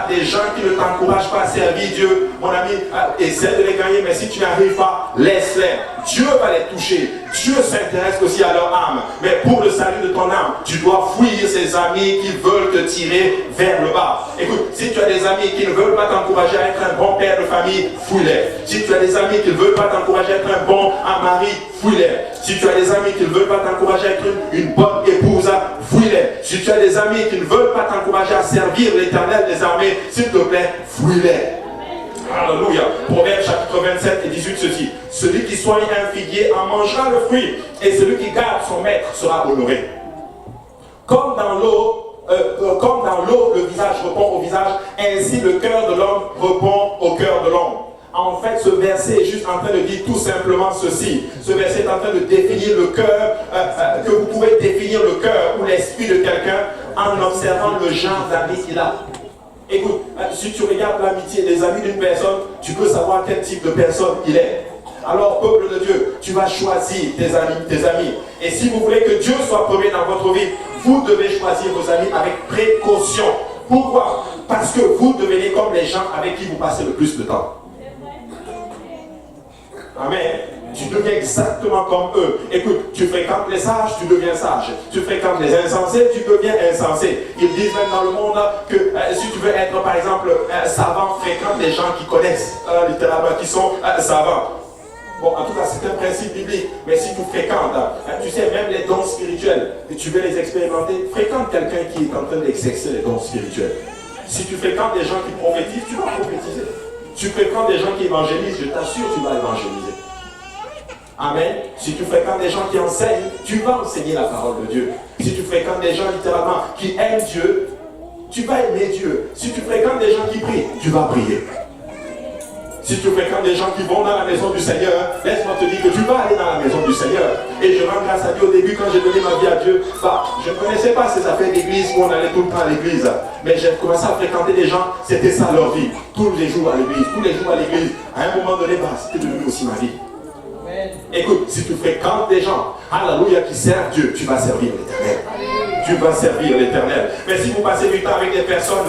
Des gens qui ne t'encouragent pas à servir Dieu, mon ami, essaie de les gagner, mais si tu n'arrives pas, laisse-les. Dieu va les toucher. Dieu s'intéresse aussi à leur âme. Mais pour le salut de ton âme, tu dois fuir ces amis qui veulent te tirer vers le bas. Écoute, si tu as des amis qui ne veulent pas t'encourager à être un bon père de famille, fuis-les. Si tu as des amis qui ne veulent pas t'encourager à être un bon mari, fuis-les. Si tu as des amis qui ne veulent pas t'encourager à être une bonne épouse, fuis-les. Si tu as des amis qui ne veulent pas t'encourager à servir l'Éternel des armées, s'il te plaît, fuis-les. Alléluia. Proverbe chapitre 27 et 18 ceci. Celui qui soigne un figuier en mangera le fruit, et celui qui garde son maître sera honoré. Comme dans l'eau, le visage répond au visage, ainsi le cœur de l'homme répond au cœur de l'homme. En fait, ce verset est juste en train de dire tout simplement ceci. Ce verset est en train de définir le cœur, que vous pouvez définir le cœur ou l'esprit de quelqu'un en observant le genre d'amis qu'il a. Écoute, si tu regardes l'amitié des amis d'une personne, tu peux savoir quel type de personne il est. Alors, peuple de Dieu, tu vas choisir tes amis. Et si vous voulez que Dieu soit premier dans votre vie, vous devez choisir vos amis avec précaution. Pourquoi? Parce que vous devenez comme les gens avec qui vous passez le plus de temps. Amen. Tu deviens exactement comme eux. Écoute, tu fréquentes les sages, tu deviens sage. Tu fréquentes les insensés, tu deviens insensé. Ils disent même dans le monde que si tu veux être, par exemple, savant, fréquente les gens qui connaissent, littéralement, qui sont savants. Bon, en tout cas, c'est un principe biblique. Mais si tu fréquentes, tu sais, même les dons spirituels, et tu veux les expérimenter, fréquente quelqu'un qui est en train d'exercer les dons spirituels. Si tu fréquentes des gens qui prophétisent, tu vas prophétiser. Tu fréquentes des gens qui évangélisent, je t'assure, tu vas évangéliser. Amen. Si tu fréquentes des gens qui enseignent, tu vas enseigner la parole de Dieu. Si tu fréquentes des gens littéralement qui aiment Dieu, tu vas aimer Dieu. Si tu fréquentes des gens qui prient, tu vas prier. Si tu fréquentes des gens qui vont dans la maison du Seigneur, laisse-moi te dire que tu vas aller dans la maison du Seigneur. Et je rends grâce à Dieu. Au début, quand j'ai donné ma vie à Dieu, je ne connaissais pas ces affaires d'église où on allait tout le temps à l'église. Mais j'ai commencé à fréquenter des gens, c'était ça leur vie. Tous les jours à l'église, tous les jours à l'église. À un moment donné, c'était devenu aussi ma vie. Écoute, si tu fréquentes des gens, alléluia, qui servent Dieu, tu vas servir l'Éternel. Tu vas servir l'Éternel. Mais si vous passez du temps avec des personnes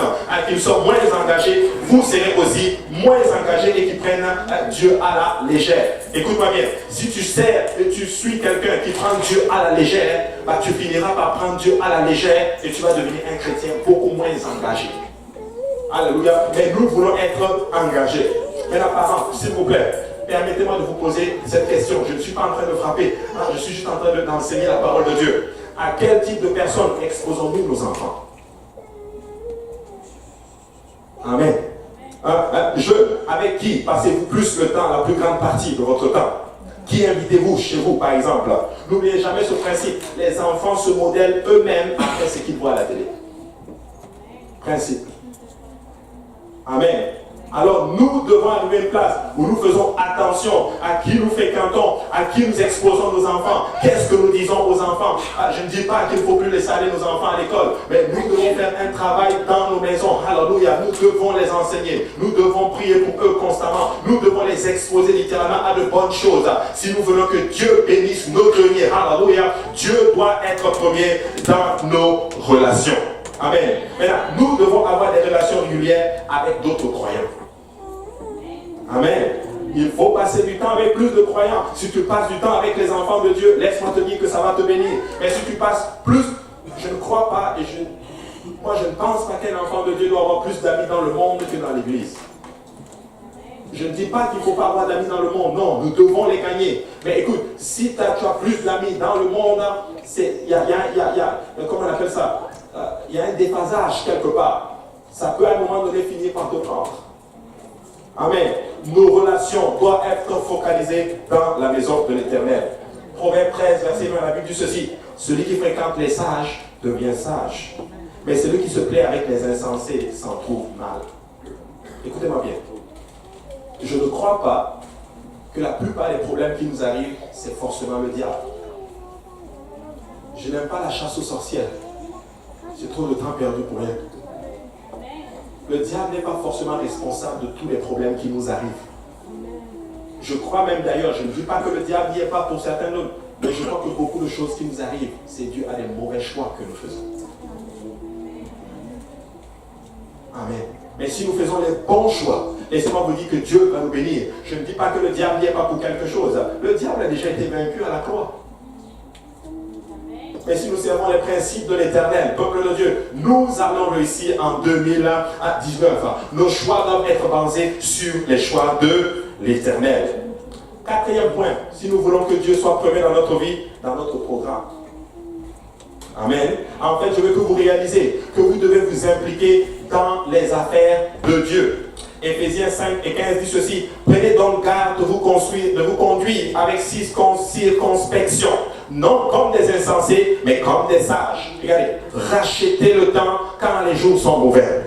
qui sont moins engagées, vous serez aussi moins engagés et qui prennent Dieu à la légère. Écoute-moi bien, si tu sers et tu suis quelqu'un qui prend Dieu à la légère, tu finiras par prendre Dieu à la légère et tu vas devenir un chrétien beaucoup moins engagé. Alléluia. Mais nous voulons être engagés. Maintenant, parents, s'il vous plaît, permettez-moi de vous poser cette question. Je ne suis pas en train de frapper. Je suis juste en train d'enseigner la parole de Dieu. À quel type de personnes exposons-nous nos enfants? Amen. Avec qui passez-vous plus le temps, la plus grande partie de votre temps? Qui invitez-vous chez vous, par exemple? N'oubliez jamais ce principe. Les enfants se modèlent eux-mêmes après ce qu'ils voient à la télé. Principe. Amen. Alors nous devons arriver à une place où nous faisons attention à qui nous fréquentons, à qui nous exposons nos enfants. Qu'est-ce que nous disons aux enfants? Je ne dis pas qu'il ne faut plus laisser aller nos enfants à l'école, mais nous devons faire un travail dans nos maisons. Alléluia, nous devons les enseigner. Nous devons prier pour eux constamment. Nous devons les exposer littéralement à de bonnes choses. Si nous voulons que Dieu bénisse nos greniers, alléluia, Dieu doit être premier dans nos relations. Amen. Maintenant, nous devons avoir des relations régulières avec d'autres croyants. Amen. Il faut passer du temps avec plus de croyants. Si tu passes du temps avec les enfants de Dieu, laisse-moi te dire que ça va te bénir. Mais si tu passes plus, je ne crois pas, moi je ne pense pas qu'un enfant de Dieu doit avoir plus d'amis dans le monde que dans l'église. Je ne dis pas qu'il ne faut pas avoir d'amis dans le monde. Non, nous devons les gagner. Mais écoute, si tu as plus d'amis dans le monde, il y a comment on appelle ça? Il y a un déphasage quelque part. Ça peut à un moment donné finir par te prendre. Amen. Nos relations doivent être focalisées dans la maison de l'Éternel. Proverbe 13, verset 20, la Bible dit ceci. Celui qui fréquente les sages devient sage. Mais celui qui se plaît avec les insensés s'en trouve mal. Écoutez-moi bien. Je ne crois pas que la plupart des problèmes qui nous arrivent, c'est forcément le diable. Je n'aime pas la chasse aux sorcières. J'ai trop de temps perdu pour rien. Le diable n'est pas forcément responsable de tous les problèmes qui nous arrivent. Je crois même d'ailleurs, je ne dis pas que le diable n'y est pas pour certains d'entre, mais je crois que beaucoup de choses qui nous arrivent, c'est dû à des mauvais choix que nous faisons. Amen. Mais si nous faisons les bons choix, laissez-moi vous dire que Dieu va nous bénir. Je ne dis pas que le diable n'y est pas pour quelque chose. Le diable a déjà été vaincu à la croix. Mais si nous servons les principes de l'Éternel, peuple de Dieu, nous allons réussir en 2019. Nos choix doivent être basés sur les choix de l'Éternel. Quatrième point, si nous voulons que Dieu soit premier dans notre vie, dans notre programme. Amen. En fait, je veux que vous réalisez que vous devez vous impliquer dans les affaires de Dieu. Éphésiens 5 et 15 dit ceci. Prenez donc garde de vous conduire avec circonspection, non comme des insensés, mais comme des sages. Regardez, rachetez le temps quand les jours sont mauvais.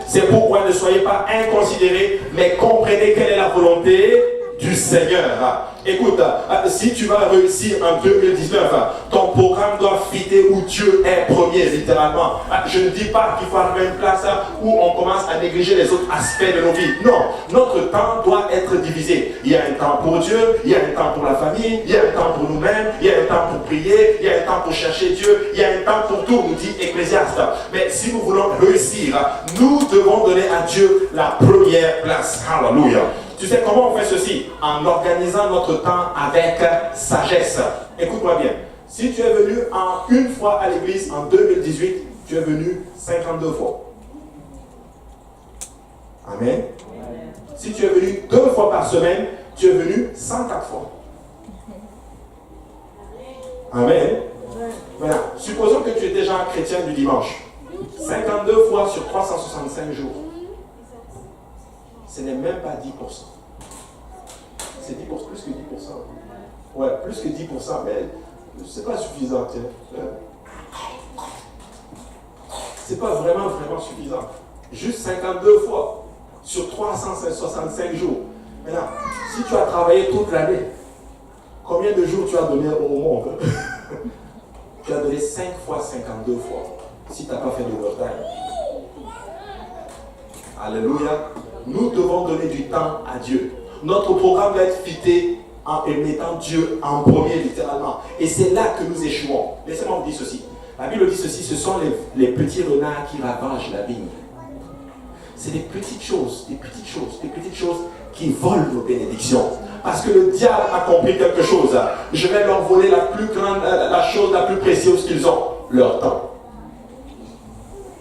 C'est pourquoi ne soyez pas inconsidérés, mais comprenez quelle est la volonté du Seigneur. Écoute, si tu vas réussir en 2019, ton programme doit fitter où Dieu est premier, littéralement. Je ne dis pas qu'il faut arriver à une place où on commence à négliger les autres aspects de nos vies. Non, notre temps doit être divisé. Il y a un temps pour Dieu, il y a un temps pour la famille, il y a un temps pour nous-mêmes, il y a un temps pour prier, il y a un temps pour chercher Dieu, il y a un temps pour tout, nous dit Ecclésiaste. Mais si nous voulons réussir, nous devons donner à Dieu la première place. Alléluia. Tu sais comment on fait ceci? En organisant notre temps avec sagesse. Écoute-moi bien. Si tu es venu une fois à l'église en 2018, tu es venu 52 fois. Amen. Si tu es venu 2 fois par semaine, tu es venu 104 fois. Amen. Voilà. Supposons que tu es déjà un chrétien du dimanche. 52 fois sur 365 jours. Ce n'est même pas 10%. C'est 10%, plus que 10%. Ouais, plus que 10%, mais c'est pas suffisant. C'est pas vraiment suffisant. Juste 52 fois sur 365 jours. Maintenant, si tu as travaillé toute l'année, combien de jours tu as donné au monde? Tu as donné 5 fois 52 fois. Si tu n'as pas fait de overtime. Alléluia. Nous devons donner du temps à Dieu. Notre programme va être fité en mettant Dieu en premier, littéralement. Et c'est là que nous échouons. Laissez-moi vous dire ceci. La Bible dit ceci, ce sont les petits renards qui ravagent la vigne. C'est des petites choses qui volent nos bénédictions. Parce que le diable a compris quelque chose. Je vais leur voler la chose la plus précieuse qu'ils ont, leur temps.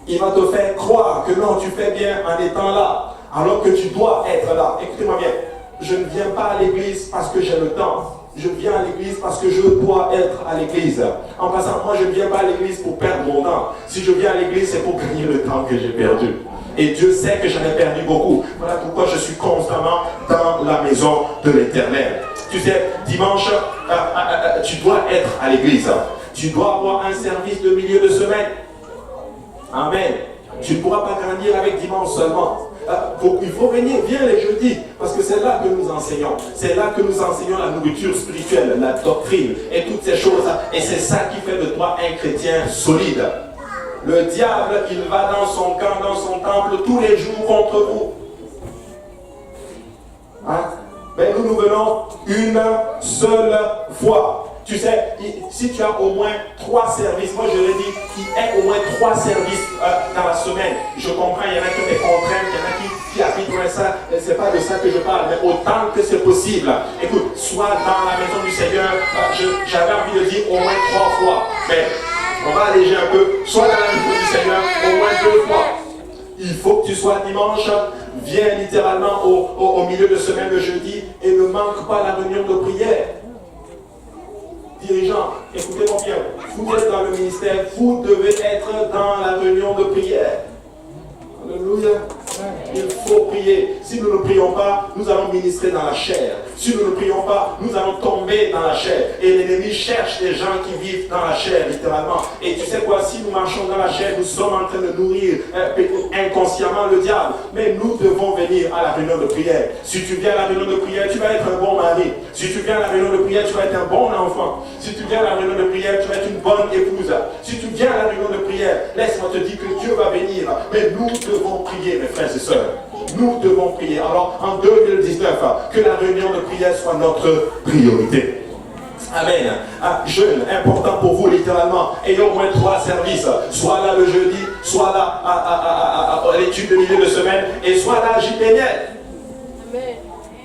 Il va te faire croire que non, tu fais bien en étant là, alors que tu dois être là. Écoutez-moi bien, je ne viens pas à l'église parce que j'ai le temps. Je viens à l'église parce que je dois être à l'église. En passant, moi je ne viens pas à l'église pour perdre mon temps. Si je viens à l'église, c'est pour gagner le temps que j'ai perdu. Et Dieu sait que j'en ai perdu beaucoup. Voilà pourquoi je suis constamment dans la maison de l'Éternel. Tu sais, dimanche, tu dois être à l'église. Tu dois avoir un service de milieu de semaine. Amen. Tu ne pourras pas grandir avec dimanche seulement. Il faut venir, viens les jeudis, parce que c'est là que nous enseignons. C'est là que nous enseignons la nourriture spirituelle, la doctrine et toutes ces choses. Et c'est ça qui fait de toi un chrétien solide. Le diable, il va dans son camp, dans son temple, tous les jours contre vous. Mais nous venons une seule fois. Tu sais, si tu as au moins 3 services, moi je l'ai dit, qu'il y ait au moins 3 services dans la semaine. Je comprends, il y en a qui ont des contraintes, il y en a qui habitent loin ça, c'est pas de ça que je parle, mais autant que c'est possible. Écoute, sois dans la maison du Seigneur, j'avais envie de dire au moins 3 fois, mais on va alléger un peu, sois dans la maison du Seigneur au moins 2 fois. Il faut que tu sois dimanche, viens littéralement au milieu de semaine le jeudi et ne manque pas la réunion de prière. Dirigeants, écoutez-moi bien, vous êtes dans le ministère, vous devez être dans la réunion de prière. Alléluia. Il faut prier. Si nous ne prions pas, nous allons ministrer dans la chair. Si nous ne prions pas, nous allons tomber dans la chair. Et l'ennemi cherche des gens qui vivent dans la chair, littéralement. Et tu sais quoi, si nous marchons dans la chair, nous sommes en train de nourrir inconsciemment le diable. Mais nous devons venir à la réunion de prière. Si tu viens à la réunion de prière, tu vas être un bon mari. Si tu viens à la réunion de prière, tu vas être un bon enfant. Si tu viens à la réunion de prière, tu vas être une bonne épouse. Si tu viens à la réunion de prière, laisse-moi te dire que Dieu va venir. Mais nous devons prier, mes frères et sœurs. Nous devons prier. Alors, en 2019, que la réunion de prière soit notre priorité. Amen. Jeûne, important pour vous, littéralement. Ayez au moins 3 services. Soit là le jeudi, soit là à l'étude de milieu de semaine, et soit là à JPNL.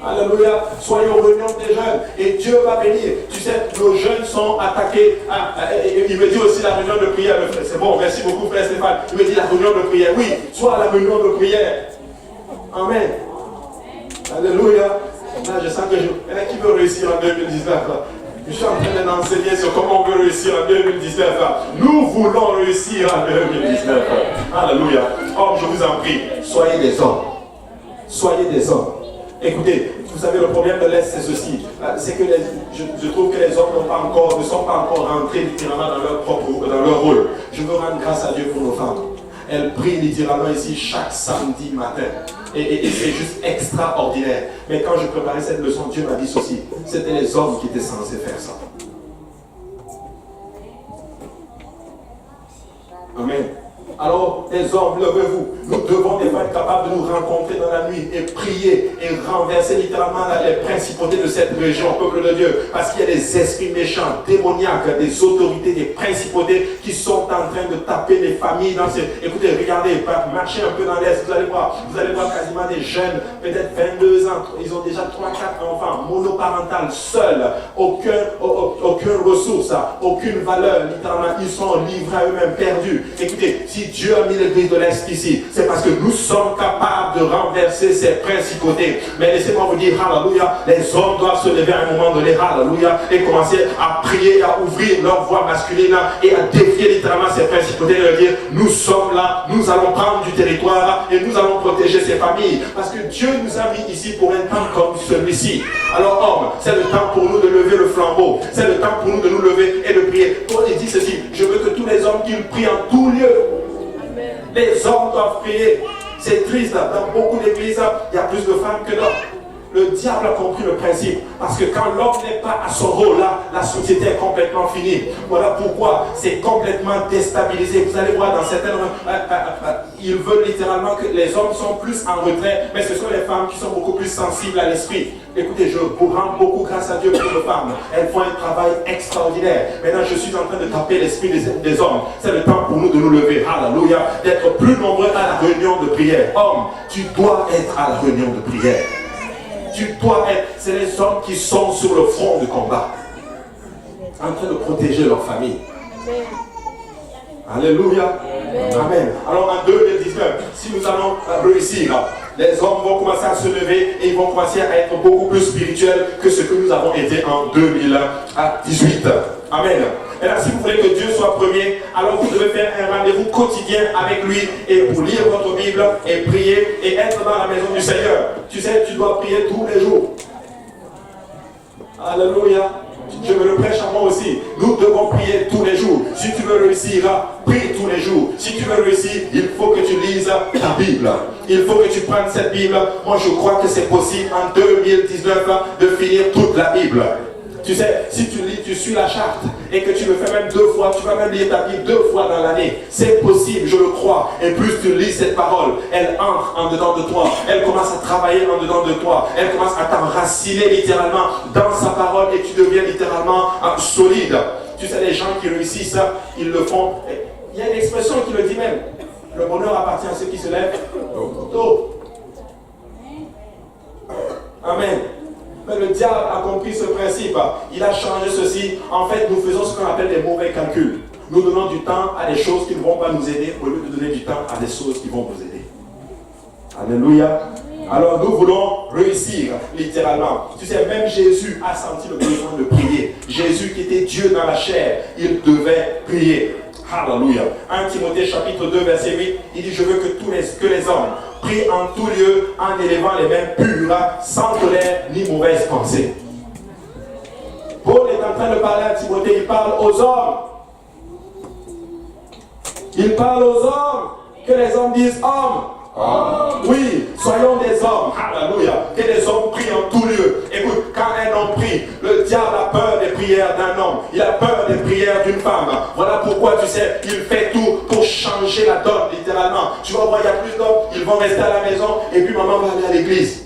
Alléluia. Soyez aux réunions des jeunes. Et Dieu va bénir. Tu sais, nos jeunes sont attaqués. Il me dit aussi la réunion de prière. C'est bon, merci beaucoup, frère Stéphane. Il me dit la réunion de prière. Oui, soit la réunion de prière. Amen. Alléluia. Là, je sens que il y en a qui veut réussir en 2019. Je suis en train d'enseigner sur comment on veut réussir en 2019. Nous voulons réussir en 2019. Alléluia. Oh, je vous en prie, soyez des hommes. Soyez des hommes. Écoutez, vous savez, le problème de l'Est, c'est ceci. C'est que je trouve que les hommes ne sont pas encore rentrés littéralement dans leur rôle. Je veux rendre grâce à Dieu pour nos femmes. Elle prie littéralement ici chaque samedi matin. Et c'est juste extraordinaire. Mais quand je préparais cette leçon, Dieu m'a dit ceci. C'était les hommes qui étaient censés faire ça. Amen. Alors, les hommes, levez-vous. Nous devons être capables de nous rencontrer dans la nuit et prier et renverser littéralement les principautés de cette région, peuple de Dieu. Parce qu'il y a des esprits méchants, démoniaques, des autorités, des principautés qui sont en train de taper les familles. Écoutez, regardez, marchez un peu dans l'Est, vous allez voir quasiment des jeunes, peut-être 22 ans, ils ont déjà 3-4 enfants, monoparentales, seuls, aucune ressource, aucune valeur, littéralement, ils sont livrés à eux-mêmes, perdus. Écoutez, si Dieu a mis l'église de l'Est ici, c'est parce que nous sommes capables de renverser ces principautés. Mais laissez-moi vous dire, alléluia, les hommes doivent se lever à un moment donné, alléluia, et commencer à prier, à ouvrir leur voix masculine et à défier littéralement ces principautés et leur dire, nous sommes là, nous allons prendre du territoire et nous allons protéger ces familles. Parce que Dieu nous a mis ici pour un temps comme celui-ci. Alors hommes, c'est le temps pour nous de lever le flambeau. C'est le temps pour nous de nous lever et de prier. Paul dit ceci, je veux que tous les hommes qu'ils prient en tout lieu. Les hommes doivent prier. C'est triste, dans beaucoup d'églises, il y a plus de femmes que d'hommes. Le diable a compris le principe. Parce que quand l'homme n'est pas à son rôle là, la société est complètement finie. Voilà pourquoi c'est complètement déstabilisé. Vous allez voir dans certaines... ils veulent littéralement que les hommes sont plus en retrait, mais ce sont les femmes qui sont beaucoup plus sensibles à l'esprit. Écoutez, je vous rends beaucoup grâce à Dieu pour les femmes. Elles font un travail extraordinaire. Maintenant, je suis en train de taper l'esprit des hommes. C'est le temps pour nous de nous lever. Alléluia. D'être plus nombreux à la réunion de prière. Homme, tu dois être à la réunion de prière. Tu dois être, c'est les hommes qui sont sur le front du combat, en train de protéger leur famille. Alléluia. Amen. Alors en 2019, si nous allons réussir, les hommes vont commencer à se lever et ils vont commencer à être beaucoup plus spirituels que ce que nous avons été en 2018. Amen. Et là, si vous voulez que Dieu soit premier, alors vous devez faire un rendez-vous quotidien avec lui et pour lire votre Bible et prier et être dans la maison du Seigneur. Tu sais, tu dois prier tous les jours. Alléluia. Je me le prêche à moi aussi. Nous devons prier tous les jours. Si tu veux réussir, prie tous les jours. Si tu veux réussir, il faut que tu lises ta Bible. Il faut que tu prennes cette Bible. Moi, je crois que c'est possible en 2019 de finir toute la Bible. Tu sais, si tu lis, tu suis la charte et que tu le fais même 2 fois, tu vas même lire ta Bible 2 fois dans l'année. C'est possible, je le crois. Et plus tu lis cette parole, elle entre en dedans de toi. Elle commence à travailler en dedans de toi. Elle commence à t'enraciner littéralement dans sa parole et tu deviens littéralement solide. Tu sais, les gens qui réussissent, ils le font. Il y a une expression qui le dit même. Le bonheur appartient à ceux qui se lèvent tôt. Amen. Mais le diable a compris ce principe. Il a changé ceci. En fait, nous faisons ce qu'on appelle des mauvais calculs. Nous donnons du temps à des choses qui ne vont pas nous aider au lieu de donner du temps à des choses qui vont nous aider. Alléluia. Alors nous voulons réussir, littéralement. Tu sais, même Jésus a senti le besoin de prier. Jésus qui était Dieu dans la chair, il devait prier. Alléluia. 1 Timothée chapitre 2 verset 8, il dit, je veux que les hommes prient en tout lieu en élevant les mains pures, sans colère ni mauvaise pensée. Paul est en train de parler à Timothée, il parle aux hommes. Il parle aux hommes, que les hommes disent hommes. Oui, soyons des hommes. Alléluia. Que les hommes prient en tout lieu. Écoute, quand un homme prie, le diable a peur des prières d'un homme. Il a peur des prières d'une femme. Voilà pourquoi, tu sais, il fait tout pour changer la donne, littéralement. Tu vas voir, il y a plus d'hommes, ils vont rester à la maison et puis maman va aller à l'église.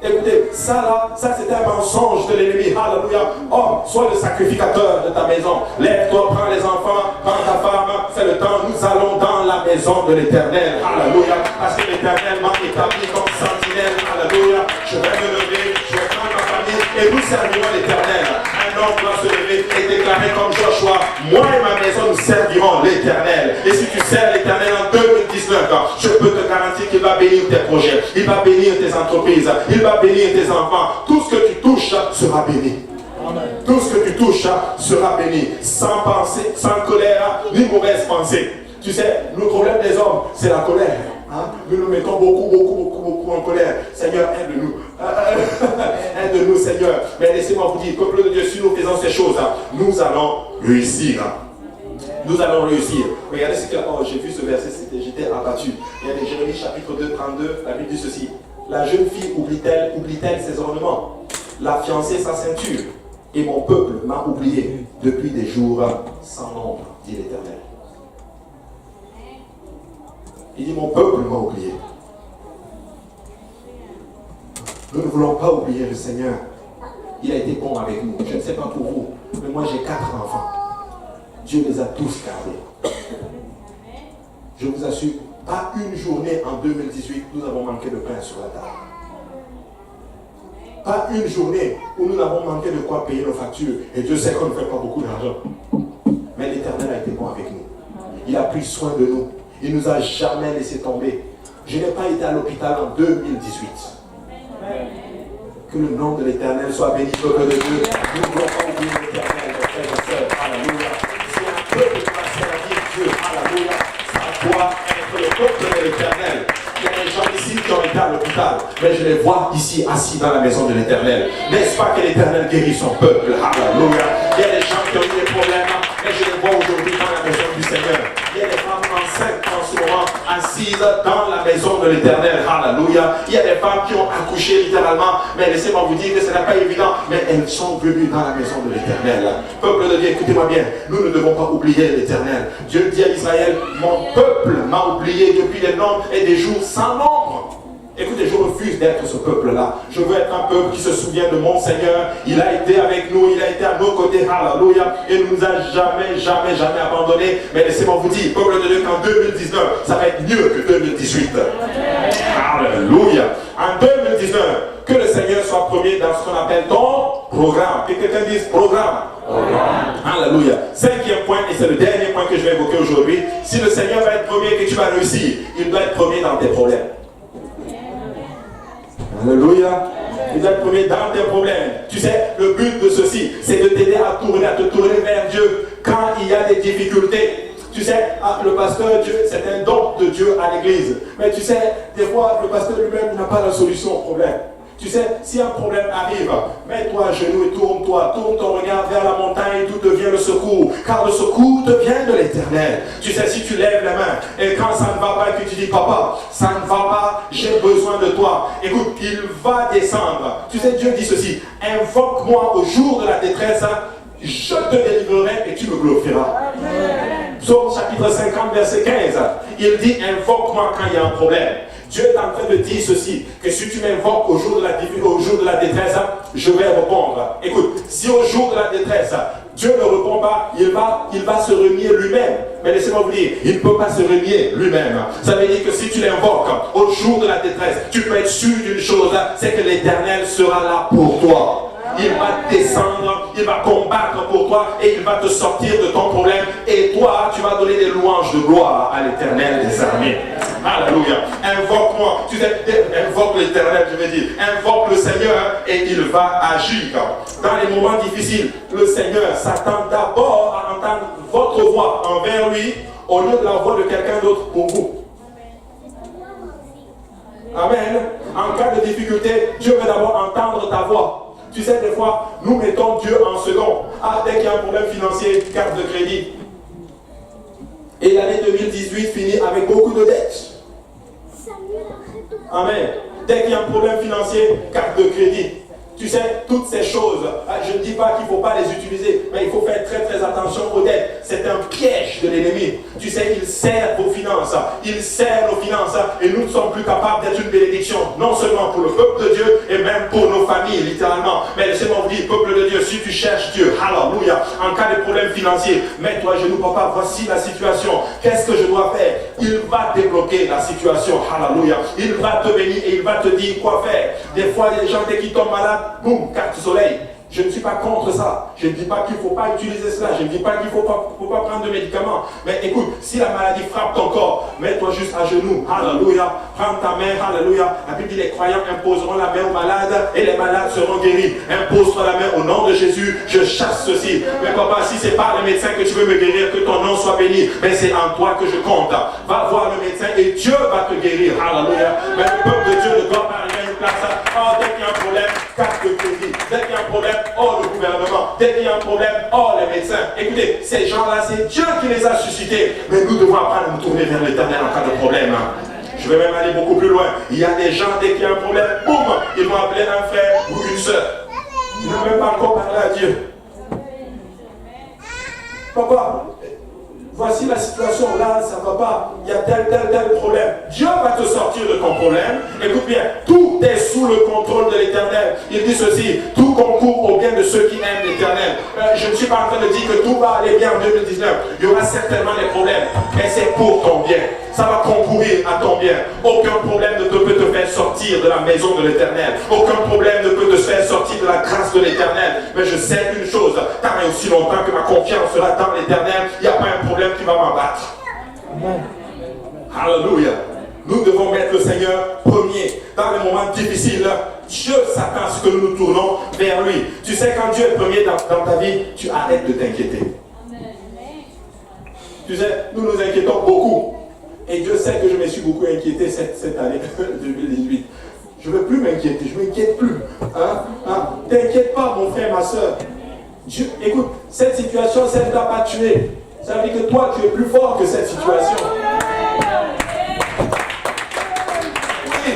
Écoutez, ça c'était un mensonge de l'ennemi. Alléluia. Homme, sois le sacrificateur de ta maison. Lève-toi, prends les enfants, prends ta femme. C'est le temps, nous allons dans la maison de l'Éternel. Alléluia. Parce que l'Éternel m'a établi comme sentinelle. Alléluia. Je vais me lever, je vais prendre ma famille et nous servirons l'Éternel. Un homme doit se lever et déclarer comme Joshua, moi et ma maison nous servirons l'Éternel. Et si tu sers l'Éternel en 2019, je peux te garantir qu'il va bénir tes projets, il va bénir tes entreprises, il va bénir tes enfants. Tout ce que tu touches sera béni. Amen. Tout ce que tu touches sera béni. Sans pensée, sans colère, ni mauvaise pensée. Tu sais, le problème des hommes, c'est la colère. Nous nous mettons beaucoup en colère. Seigneur, aide-nous. Aide-nous, Seigneur. Mais laissez-moi vous dire, peuple de Dieu, si nous faisons ces choses, nous allons réussir. Nous allons réussir. Regardez ce que j'ai vu ce verset, j'étais abattu. Regardez Jérémie chapitre 2, 32, la Bible dit ceci. La jeune fille oublie-t-elle ses ornements, la fiancée sa ceinture, et mon peuple m'a oublié depuis des jours sans nombre, dit l'Éternel. Il dit mon peuple m'a oublié. Nous ne voulons pas oublier le Seigneur. Il a été bon avec nous. Je ne sais pas pour vous, mais moi j'ai 4 enfants. Dieu les a tous gardés. Je vous assure, pas une journée en 2018, nous avons manqué de pain sur la table. Pas une journée où nous n'avons manqué de quoi payer nos factures. Et Dieu sait qu'on ne fait pas beaucoup d'argent. Mais l'Éternel a été bon avec nous. Il a pris soin de nous. Il ne nous a jamais laissé tomber. Je n'ai pas été à l'hôpital en 2018. Que le nom de l'Éternel soit béni, peuple de Dieu. Nous ne voulons pas oublier l'Éternel, mes frères et sœurs. Alléluia. C'est un peuple qui va servir Dieu. Alléluia. Ça doit être le peuple de l'Éternel. Il y a des gens ici qui ont été à l'hôpital, mais je les vois ici assis dans la maison de l'Éternel. N'est-ce pas que l'Éternel guérit son peuple? Alléluia. Il y a des gens qui ont eu des problèmes, mais je les vois aujourd'hui dans la maison du Seigneur. Il y a des femmes enceintes en ce moment, assises dans la maison de l'Éternel. Alléluia. Il y a des femmes qui ont accouché littéralement, mais laissez-moi vous dire que ce n'est pas évident, mais elles sont venues dans la maison de l'Éternel. Peuple de Dieu, écoutez-moi bien, nous ne devons pas oublier l'Éternel. Dieu dit à Israël, mon peuple m'a oublié depuis des nombres et des jours sans nombre. Écoutez, je refuse d'être ce peuple-là. Je veux être un peuple qui se souvient de mon Seigneur. Il a été avec nous, il a été à nos côtés. Alléluia. Et ne nous a jamais abandonnés. Mais laissez-moi vous dire, peuple de Dieu, qu'en 2019, ça va être mieux que 2018. Alléluia. En 2019, que le Seigneur soit premier dans ce qu'on appelle ton programme. Que quelqu'un dise programme. Alléluia. 5e point, et c'est le dernier point que je vais évoquer aujourd'hui. Si le Seigneur va être premier et que tu vas réussir, il doit être premier dans tes problèmes. Alléluia. Il doit être premier dans tes problèmes. Tu sais, le but de ceci, c'est de t'aider à te tourner vers Dieu quand il y a des difficultés. Tu sais, le pasteur, Dieu, c'est un don de Dieu à l'église. Mais tu sais, des fois, le pasteur lui-même n'a pas la solution au problème. Tu sais, si un problème arrive, mets-toi à genoux et tourne ton regard vers la montagne d'où te vient le secours. Car le secours te vient de l'Éternel. Tu sais, si tu lèves la main et quand ça ne va pas et que tu dis, papa, ça ne va pas, j'ai besoin de toi. Écoute, il va descendre. Tu sais, Dieu dit ceci, invoque-moi au jour de la détresse, je te délivrerai et tu me glorifieras. Psaume chapitre 50, verset 15, il dit, invoque-moi quand il y a un problème. Dieu est en train de dire ceci, que si tu m'invoques au jour de la détresse, je vais répondre. Écoute, si au jour de la détresse, Dieu ne répond pas, il va se renier lui-même. Mais laissez-moi vous dire, il ne peut pas se renier lui-même. Ça veut dire que si tu l'invoques au jour de la détresse, tu peux être sûr d'une chose, c'est que l'Éternel sera là pour toi. Il va descendre, il va combattre pour toi et il va te sortir de ton problème. Et toi, tu vas donner des louanges de gloire à l'Éternel des armées. Alléluia. Invoque-moi. Tu sais, invoque l'Éternel, je vais dire. Invoque le Seigneur et il va agir. Dans les moments difficiles, le Seigneur s'attend d'abord à entendre votre voix envers lui au lieu de la voix de quelqu'un d'autre pour vous. Amen. En cas de difficulté, Dieu veut d'abord entendre ta voix. Tu sais, des fois, nous mettons Dieu en second. Dès qu'il y a un problème financier, carte de crédit. Et l'année 2018 finit avec beaucoup de dettes. Amen. Dès qu'il y a un problème financier, carte de crédit. Tu sais, toutes ces choses, je ne dis pas qu'il ne faut pas les utiliser, mais il faut faire très attention aux dettes. C'est un piège de l'ennemi. Tu sais, il sert vos finances, il sert nos finances, et nous ne sommes plus capables d'être une bénédiction, non seulement pour le peuple de Dieu, et même pour nos familles, littéralement. Mais laissez-moi vous dire, peuple de Dieu, si tu cherches Dieu, alléluia, en cas de problème financier, mets-toi à genoux, papa, voici la situation. Qu'est-ce que je dois faire? Il va débloquer la situation, alléluia. Il va te bénir et il va te dire quoi faire. Des fois, les gens, dès qu'ils tombent malades, boum, carte soleil. Je ne suis pas contre ça. Je ne dis pas qu'il ne faut pas utiliser cela. Je ne dis pas qu'il ne faut pas prendre de médicaments. Mais écoute, si la maladie frappe ton corps, mets-toi juste à genoux. Alléluia. Prends ta main. Alléluia. La Bible dit, les croyants imposeront la main aux malades et les malades seront guéris. Impose-toi la main au nom de Jésus. Je chasse ceci. Mais papa, si c'est par le médecin que tu veux me guérir, que ton nom soit béni, mais c'est en toi que je compte. Va voir le médecin et Dieu va te guérir. Alléluia. Mais le peuple de Dieu ne doit pas arriver à une place. Dès qu'il y a a un problème, carte de crédit. Dès qu'il y a un problème, oh le gouvernement. Dès qu'il y a un problème, oh les médecins. Écoutez, ces gens-là, c'est Dieu qui les a suscités. Mais nous devons apprendre à nous tourner vers l'Éternel en cas de problème. Je vais même aller beaucoup plus loin. Il y a des gens, dès qu'il y a un problème, boum, ils vont appeler un frère ou une soeur. Ils n'ont même pas encore parlé à Dieu. Papa, voici la situation, là, ça ne va pas. Il y a tel problème. Dieu va te sortir de ton problème. Écoute bien, tout est sous le contrôle de l'Éternel. Il dit ceci, tout concourt au bien de ceux qui aiment l'Éternel. Je ne suis pas en train de dire que tout va aller bien en 2019. Il y aura certainement des problèmes, mais c'est pour ton bien. Ça va concourir à ton bien. Aucun problème ne peut te faire sortir de la maison de l'Éternel. Aucun problème ne peut te faire sortir de la grâce de l'Éternel. Mais je sais une chose, tant et aussi longtemps que ma confiance sera dans l'Éternel, il n'y a pas un problème qui va m'abattre. Alléluia. Nous devons mettre le Seigneur premier. Dans les moments difficiles, Dieu s'attend à ce que nous nous tournons vers lui. Tu sais, quand Dieu est premier dans ta vie, tu arrêtes de t'inquiéter. Tu sais, nous nous inquiétons beaucoup. Et Dieu sait que je me suis beaucoup inquiété cette année 2018. Je ne veux plus m'inquiéter, je ne m'inquiète plus. T'inquiète pas, mon frère, ma soeur. Écoute, cette situation, ça ne t'a pas tué. Ça veut dire que toi, tu es plus fort que cette situation. Oui,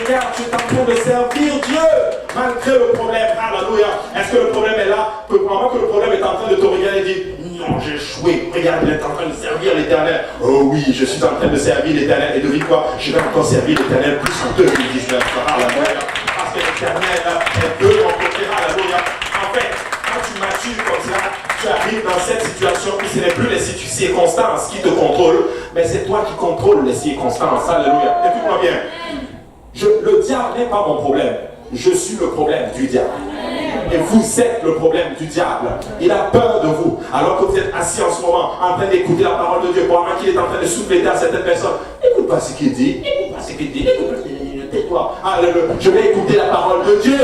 regarde, tu es en train de servir Dieu malgré le problème. Alléluia. Est-ce que le problème est là? Pendant que le problème est en train de te regarder et dire, non, j'ai échoué. Regarde, il est en train de servir l'Éternel. Oh oui, je suis en train de servir l'Éternel. Et devine quoi? Je vais encore servir l'Éternel plus en 2019. Alléluia. Parce que l'Éternel est de mon côté. Alléluia. En fait, quand tu matures comme ça, tu arrives dans cette situation où ce n'est plus les circonstances qui te contrôlent, mais c'est toi qui contrôles les circonstances. Alléluia. Écoute-moi bien. Le diable n'est pas mon problème. Je suis le problème du diable. Et vous êtes le problème du diable. Il a peur de vous. Alors que vous êtes assis en ce moment en train d'écouter la parole de Dieu, pendant qu'il est en train de souffler à certaines personnes. Écoute pas ce qu'il dit. Écoute pas ce qu'il dit. Tais-toi. Je vais écouter la parole de Dieu.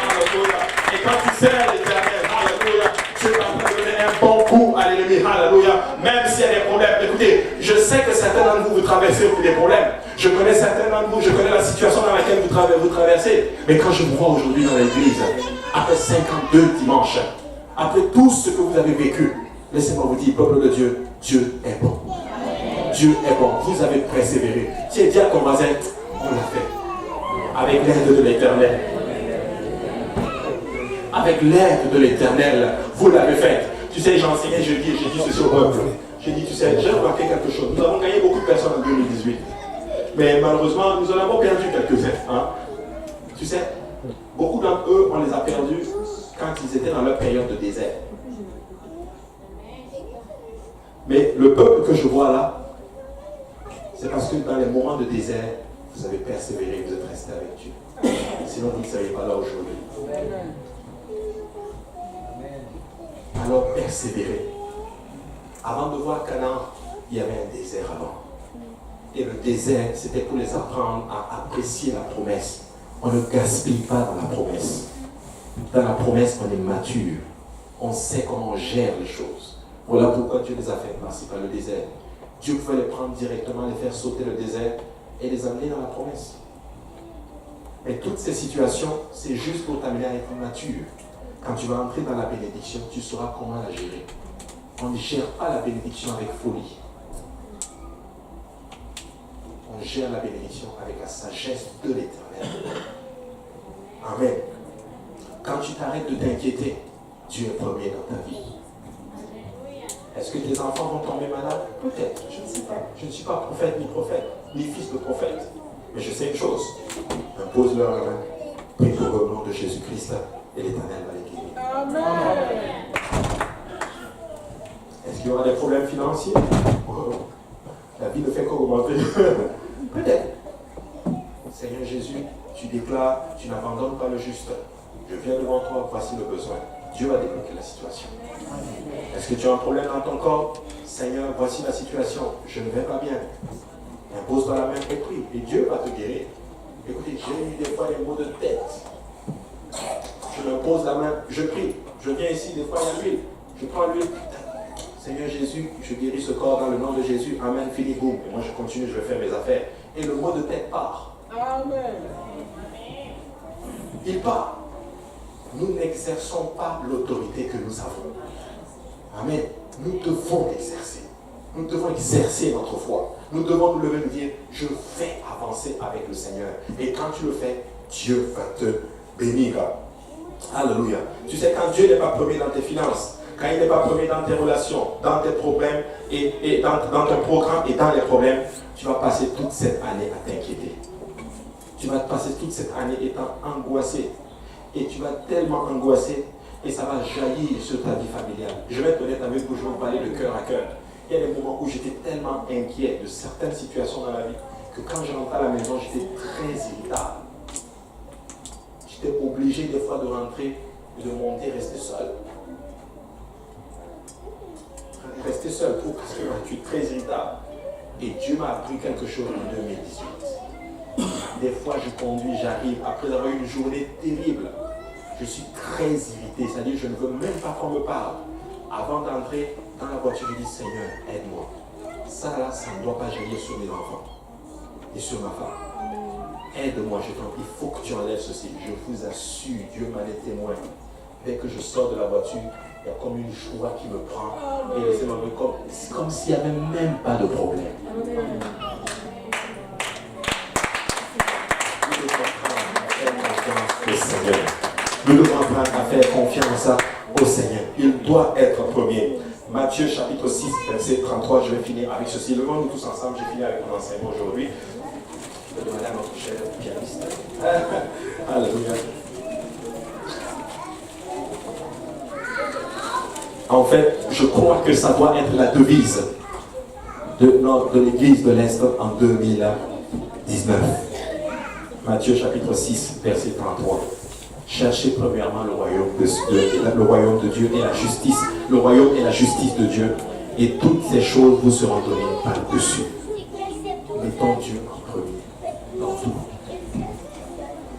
Alléluia. Et quand tu sers l'Éternel, alléluia, tu es en train de donner un bon coup à l'ennemi. Alléluia. Même s'il y a des problèmes. Écoutez, je sais que certains d'entre vous traversez des problèmes. Je connais certains d'entre vous, je connais la situation dans laquelle vous traversez. Mais quand je vous vois aujourd'hui dans l'église, après 52 dimanches, après tout ce que vous avez vécu, laissez-moi vous dire, peuple de Dieu, Dieu est bon. Dieu est bon. Vous avez persévéré. Tu es dit à ton voisin, on l'a fait. Avec l'aide de l'Éternel. Avec l'aide de l'Éternel, vous l'avez fait. Tu sais, j'ai enseigné, j'ai dit ceci au peuple. J'ai dit, tu sais, j'ai remarqué quelque chose. Nous avons gagné beaucoup de personnes en 2018. Mais malheureusement, nous en avons perdu quelques-uns. Tu sais, beaucoup d'entre eux, on les a perdus quand ils étaient dans leur période de désert. Mais le peuple que je vois là, c'est parce que dans les moments de désert, vous avez persévéré, vous êtes resté avec Dieu. Sinon, vous ne seriez pas là aujourd'hui. Alors, persévérez. Avant de voir Canaan, il y avait un désert avant. Et le désert, c'était pour les apprendre à apprécier la promesse. On ne gaspille pas dans la promesse. Dans la promesse, on est mature. On sait comment on gère les choses. Voilà pourquoi Dieu les a fait passer par le désert. Dieu pouvait les prendre directement, les faire sauter le désert et les amener dans la promesse. Mais toutes ces situations, c'est juste pour t'amener à être mature. Quand tu vas entrer dans la bénédiction, tu sauras comment la gérer. On ne gère pas la bénédiction avec folie. On gère la bénédiction avec la sagesse de l'Éternel. Amen. Quand tu t'arrêtes de t'inquiéter, Dieu est premier dans ta vie. Est-ce que tes enfants vont tomber malades? Peut-être, je ne sais pas. Je ne suis pas prophète, ni fils de prophète. Mais je sais une chose. Impose-leur la main. Prie pour le nom de Jésus-Christ et l'Éternel va les guérir. Amen. Est-ce qu'il y aura des problèmes financiers? Oh, la vie ne fait qu'augmenter. Peut-être. Seigneur Jésus, tu déclares, tu n'abandonnes pas le juste. Je viens devant toi, voici le besoin. Dieu va débloquer la situation. Est-ce que tu as un problème dans ton corps? Seigneur, voici la situation. Je ne vais pas bien. Impose-toi la main et prie. Et Dieu va te guérir. Écoutez, j'ai eu des fois des maux de tête. Je me pose la main, je prie. Je viens ici, des fois il y a l'huile. Je prends l'huile. Seigneur Jésus, je guéris ce corps dans le nom de Jésus. Amen, fini, boum. Et moi je continue, je vais faire mes affaires. Et le mot de tête part. Amen. il part. Nous n'exerçons pas l'autorité que nous avons. Amen. Nous devons l'exercer. Nous devons exercer notre foi. Nous devons nous lever et nous dire, je vais avancer avec le Seigneur. Et quand tu le fais, Dieu va te bénir. Alléluia. Tu sais, quand Dieu n'est pas premier dans tes finances, quand il n'est pas premier dans tes relations, dans tes problèmes, et dans ton programme et dans les problèmes, tu vas passer toute cette année à t'inquiéter. Tu vas passer toute cette année étant angoissé. Et tu vas tellement angoisser et ça va jaillir sur ta vie familiale. Je vais être honnête avec vous, je vais vous parler de cœur à cœur. Il y a des moments où j'étais tellement inquiet de certaines situations dans la vie que quand je rentrais à la maison, j'étais très irritable. J'étais obligé des fois de rentrer, de monter, rester seul. Rester seul parce que je suis très irritable. Et Dieu m'a appris quelque chose en 2018. Des fois, je conduis, j'arrive, après avoir eu une journée terrible, je suis très irrité, c'est-à-dire je ne veux même pas qu'on me parle. Avant d'entrer dans la voiture, je dis Seigneur, aide-moi. Ça là, ça ne doit pas jaillir sur mes enfants et sur ma femme. Aide-moi, je t'en prie, il faut que tu enlèves ceci. Je vous assure, Dieu m'en est témoin. Dès que je sors de la voiture, il y a comme une joie qui me prend. Et c'est comme s'il n'y avait même pas de problème. Nous devons apprendre à faire confiance au Seigneur. Il doit être premier. Matthieu chapitre 6, verset 33, je vais finir avec ceci. Levons-nous tous ensemble, j'ai fini avec mon enseignement aujourd'hui. Je vais demander à notre cher pianiste. Alléluia. En fait, je crois que ça doit être la devise de l'église de l'Est en 2019. Matthieu chapitre 6, verset 33. Cherchez premièrement le royaume de Dieu et la justice. Le royaume et la justice de Dieu. Et toutes ces choses vous seront données par-dessus. Mettons Dieu en premier. Dans tout.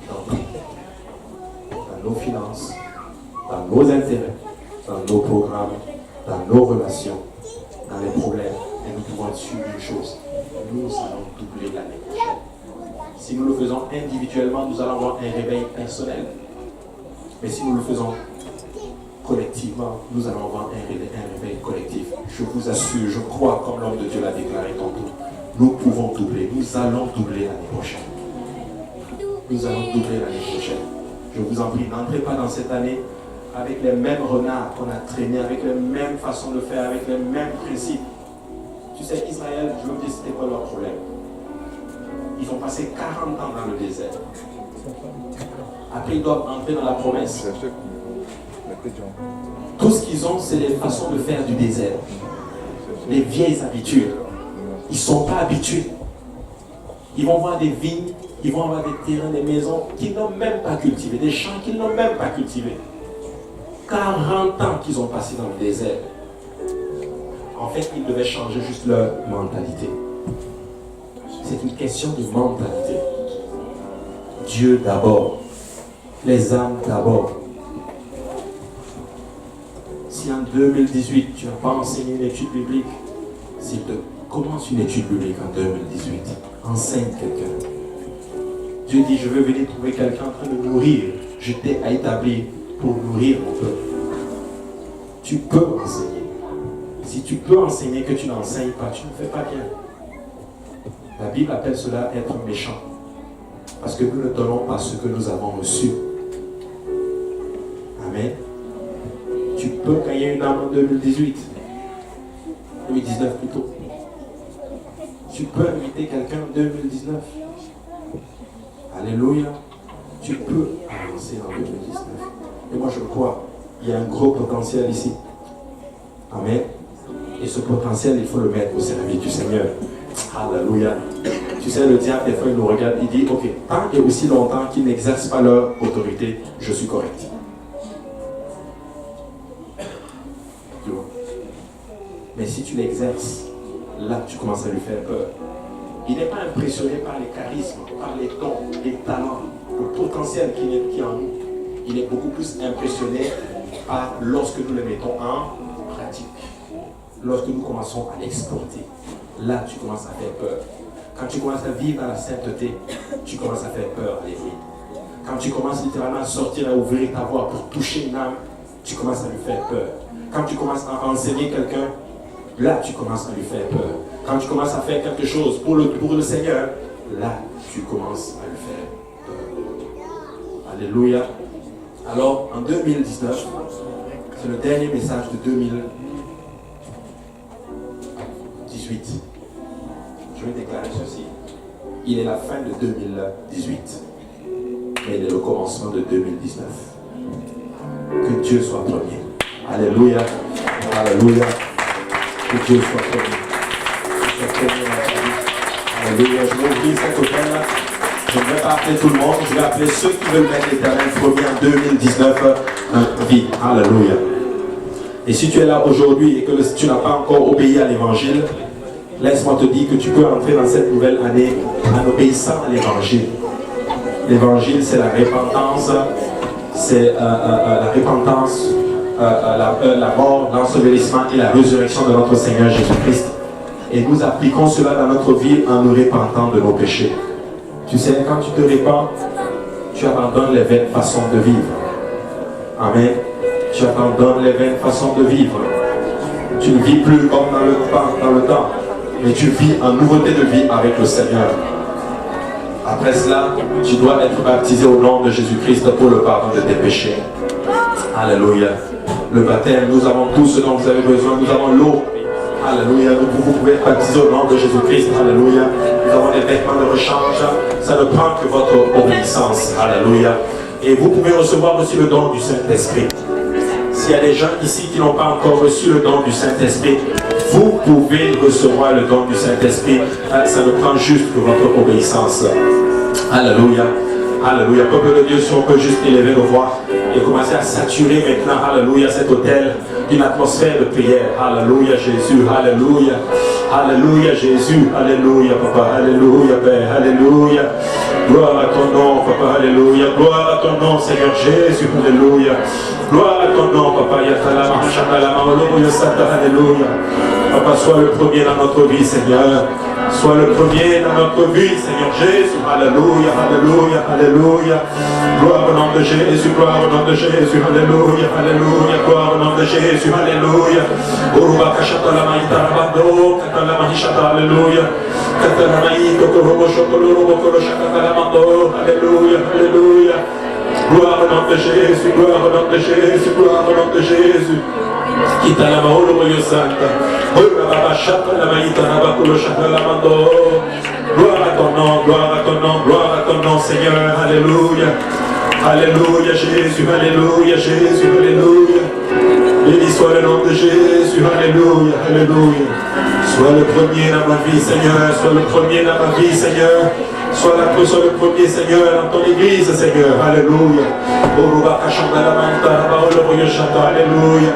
Dans tout. Dans nos finances. Dans nos intérêts. Dans nos programmes. Dans nos relations. Dans les problèmes. Et nous devons être sûrs d'une chose. Nous allons doubler l'année prochaine. Si nous le faisons individuellement, nous allons avoir un réveil personnel. Mais si nous le faisons collectivement, nous allons avoir un réveil collectif. Je vous assure, je crois, comme l'homme de Dieu l'a déclaré tantôt, nous pouvons doubler, nous allons doubler l'année prochaine. Nous allons doubler l'année prochaine. Je vous en prie, n'entrez pas dans cette année avec les mêmes renards qu'on a traînés, avec les mêmes façons de faire, avec les mêmes principes. Tu sais, Israël, je me dis, c'était quoi leur problème? Ils ont passé 40 ans dans le désert. Après, ils doivent entrer dans la promesse. Tout ce qu'ils ont, c'est les façons de faire du désert. Les vieilles habitudes. Ils ne sont pas habitués. Ils vont voir des vignes, ils vont avoir des terrains, des maisons qu'ils n'ont même pas cultivés, des champs qu'ils n'ont même pas cultivés. 40 ans qu'ils ont passé dans le désert. En fait, ils devaient changer juste leur mentalité. C'est une question de mentalité. Dieu d'abord. Les âmes d'abord. Si en 2018, tu n'as pas enseigné une étude biblique, s'il te commence une étude biblique en 2018, enseigne quelqu'un. Dieu dit, je veux venir trouver quelqu'un en train de nourrir. Je t'ai établi pour nourrir mon peuple. Tu peux enseigner. Si tu peux enseigner que tu n'enseignes pas, tu ne fais pas bien. La Bible appelle cela être méchant. Parce que nous ne donnons pas ce que nous avons reçu. Amen. Tu peux gagner une âme en 2018. 2019 plutôt. Tu peux inviter quelqu'un en 2019. Alléluia. Tu peux avancer en 2019. Et moi je crois, il y a un gros potentiel ici. Amen. Et ce potentiel, il faut le mettre au service du Seigneur. Alléluia. Tu sais, le diable, des fois, il nous regarde, il dit, ok, tant et aussi longtemps qu'ils n'exercent pas leur autorité, je suis correct. Tu vois? Mais si tu l'exerces, là, tu commences à lui faire peur. Il n'est pas impressionné par les charismes, par les dons, les talents, le potentiel qui est en nous. Il est beaucoup plus impressionné par lorsque nous le mettons en pratique. Lorsque nous commençons à l'exporter. Là, tu commences à faire peur. Quand tu commences à vivre dans la sainteté, tu commences à faire peur à l'Église. Quand tu commences littéralement à sortir, à ouvrir ta voix pour toucher une âme, tu commences à lui faire peur. Quand tu commences à enseigner quelqu'un, là tu commences à lui faire peur. Quand tu commences à faire quelque chose pour le Seigneur, là tu commences à lui faire peur. Alléluia. Alors en 2019, c'est le dernier message de 2018. Je vais déclarer ceci. Il est la fin de 2018, mais il est le commencement de 2019. Que Dieu soit premier. Alléluia. Alléluia. Que Dieu soit premier. Alléluia. Je vais ouvrir cet hôtel-là. Je ne vais pas appeler tout le monde. Je vais appeler ceux qui veulent mettre l'Éternel premier en 2019 dans leur vie. Alléluia. Et si tu es là aujourd'hui et que tu n'as pas encore obéi à l'Évangile, laisse-moi te dire que tu peux entrer dans cette nouvelle année en obéissant à l'Évangile. L'Évangile, c'est la repentance, c'est la repentance, la mort, l'ensevelissement et la résurrection de notre Seigneur Jésus-Christ. Et nous appliquons cela dans notre vie en nous repentant de nos péchés. Tu sais, quand tu te repens, tu abandonnes les vaines façons de vivre. Amen. Tu abandonnes les vaines façons de vivre. Tu ne vis plus comme dans le temps, mais tu vis en nouveauté de vie avec le Seigneur. Après cela, tu dois être baptisé au nom de Jésus-Christ pour le pardon de tes péchés. Alléluia. Le baptême, nous avons tout ce dont vous avez besoin. Nous avons l'eau. Alléluia. Vous pouvez être baptisé au nom de Jésus-Christ. Alléluia. Nous avons des vêtements de rechange. Ça ne prend que votre obéissance. Alléluia. Et vous pouvez recevoir aussi le don du Saint-Esprit. S'il y a des gens ici qui n'ont pas encore reçu le don du Saint-Esprit, vous pouvez recevoir le don du Saint-Esprit. Ça ne prend juste que votre obéissance. Alléluia. Alléluia. Peuple de Dieu, si on peut juste élever nos voix et commencer à saturer maintenant, alléluia, cet hôtel d'une atmosphère de prière. Alléluia, Jésus. Alléluia. Alléluia, Jésus. Alléluia, Papa. Alléluia, Père. Alléluia. Gloire à ton nom, Papa. Alléluia. Gloire à ton nom, Seigneur Jésus. Alléluia. Gloire à ton nom, Papa. Alléluia. Papa, sois le premier dans notre vie, Seigneur. Sois le premier dans notre vie, Seigneur Jésus. Alléluia, alléluia, alléluia. Gloire au nom de Jésus, gloire au nom de Jésus. Alléluia, alléluia, gloire au nom de Jésus. Alléluia. Alléluia. Alléluia, alléluia. Gloire au nom de Jésus, gloire au nom de Jésus, gloire au nom de Jésus. Quitte la main, le Santa. Gloire à ton nom, gloire à ton nom, gloire à ton nom, Seigneur. Alléluia. Alléluia, Jésus, alléluia, Jésus, alléluia. Béni soit le nom de Jésus, alléluia, alléluia. Sois le premier dans ma vie, Seigneur, sois le premier dans ma vie, Seigneur. Sois le premier, Seigneur, dans ton église, Seigneur, alléluia. Alléluia.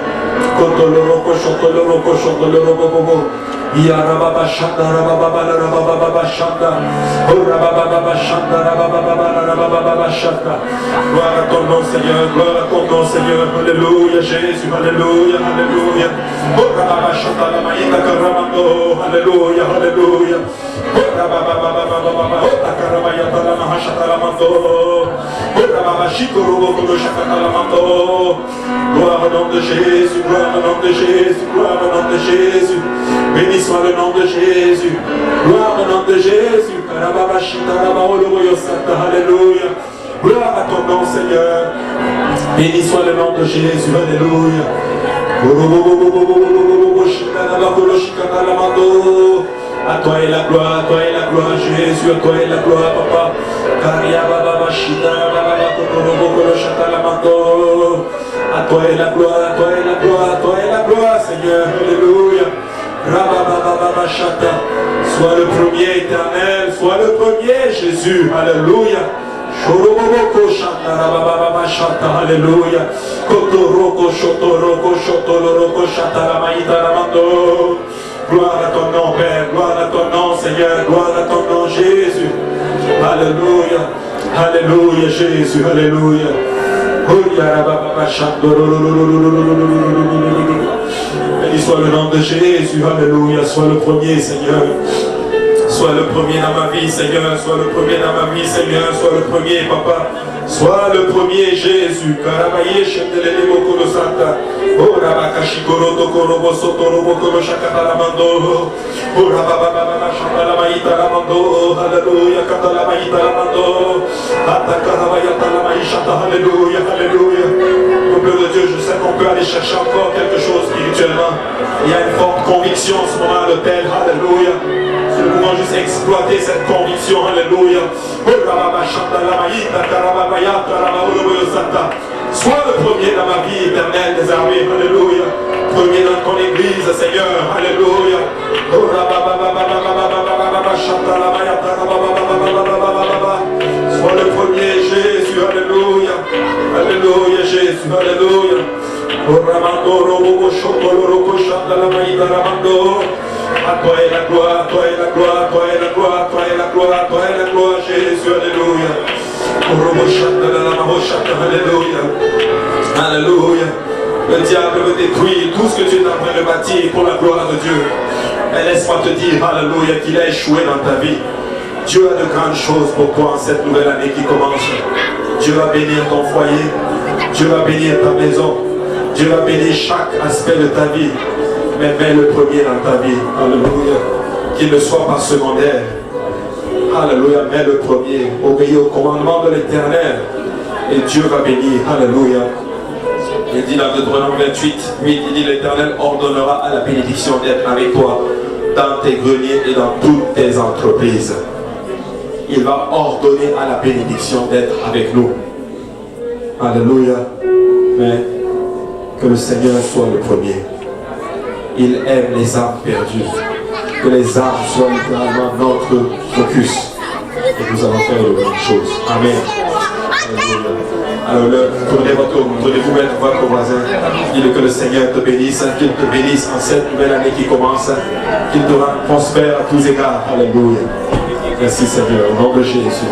Yarababa Shanda Rababa Rababa Shanda Rababa Shanda Rababa Shanda. Gloire à ton nom, Seigneur, gloire à ton nom, Seigneur. Alléluia, Jésus, alléluia, alléluia. Rababa Shanda Lamaïta Karamando, alléluia, alléluia. Rababa Karamaya Talama Shatalamando. Rababa Shikuru Shatalamando. Gloire au nom de Jésus, gloire au nom de Jésus, gloire au nom de Jésus. Béni soit le nom de Jésus. Gloire au nom de Jésus. Alléluia. Gloire à ton nom, Seigneur. Béni soit le nom de Jésus. Alléluia. À toi est la gloire, à toi est la gloire, Jésus, à toi est la gloire, Papa. À toi est la gloire, à toi est la gloire, à toi est la gloire, Seigneur. Alléluia. Sois le premier, éternel, sois le premier, Jésus. Alléluia. Alléluia. Gloire à ton nom, Père, gloire à ton nom, Seigneur, gloire à ton nom, Jésus. Alléluia. Alléluia, Jésus, alléluia. Béni soit le nom de Jésus, alléluia. Sois le premier, Seigneur. Sois le premier dans ma vie, Seigneur. Sois le premier dans ma vie, Seigneur. Sois le premier, Papa. Sois le premier, Jésus. Karabaye Shetelele Bokoro Santa. Oh Rabakashikoro Tokoro Bosotoro Bokoro Shakatalamando. Oh Rabababa Shatalamaïta Lamando. Alléluia, Katalamaïta Lamando. Atakarabaya Talamaïchata. Alléluia, Alléluia. Peuple de Dieu, je sais qu'on peut aller chercher encore quelque chose spirituellement. Il y a une forte conviction en ce moment à l'autel. Alléluia. Nous pouvons juste exploiter cette conviction. Alléluia. Sois le premier dans ma vie éternelle des armées. Alléluia. Premier dans ton église, Seigneur. Alléluia. Sois le premier, Jésus. Alléluia. Alléluia, Jésus. Alléluia. À toi est la gloire, toi est la gloire, toi est la gloire, toi est la gloire, toi est la gloire, Jésus, alléluia. Alléluia. Alléluia. Le diable veut détruire tout ce que tu es en train de bâtir pour la gloire de Dieu. Mais laisse-moi te dire, alléluia, qu'il a échoué dans ta vie. Dieu a de grandes choses pour toi en cette nouvelle année qui commence. Dieu va bénir ton foyer. Dieu va bénir ta maison. Dieu va bénir chaque aspect de ta vie. Mais mets le premier dans ta vie. Alléluia. Qu'il ne soit pas secondaire. Alléluia. Mets le premier. Obéis au commandement de l'Éternel. Et Dieu va bénir. Alléluia. Il dit dans Deutéronome 28, il dit l'Éternel ordonnera à la bénédiction d'être avec toi dans tes greniers et dans toutes tes entreprises. Il va ordonner à la bénédiction d'être avec nous. Alléluia. Mais que le Seigneur soit le premier. Il aime les âmes perdues. Que les âmes soient littéralement notre focus. Et nous allons faire de bonnes choses. Amen. Alors, tournez-vous vers votre voisin. Dis-le que le Seigneur te bénisse, qu'il te bénisse en cette nouvelle année qui commence, qu'il te rende prospère à tous égards. Alléluia. Merci Seigneur, au nom de Jésus.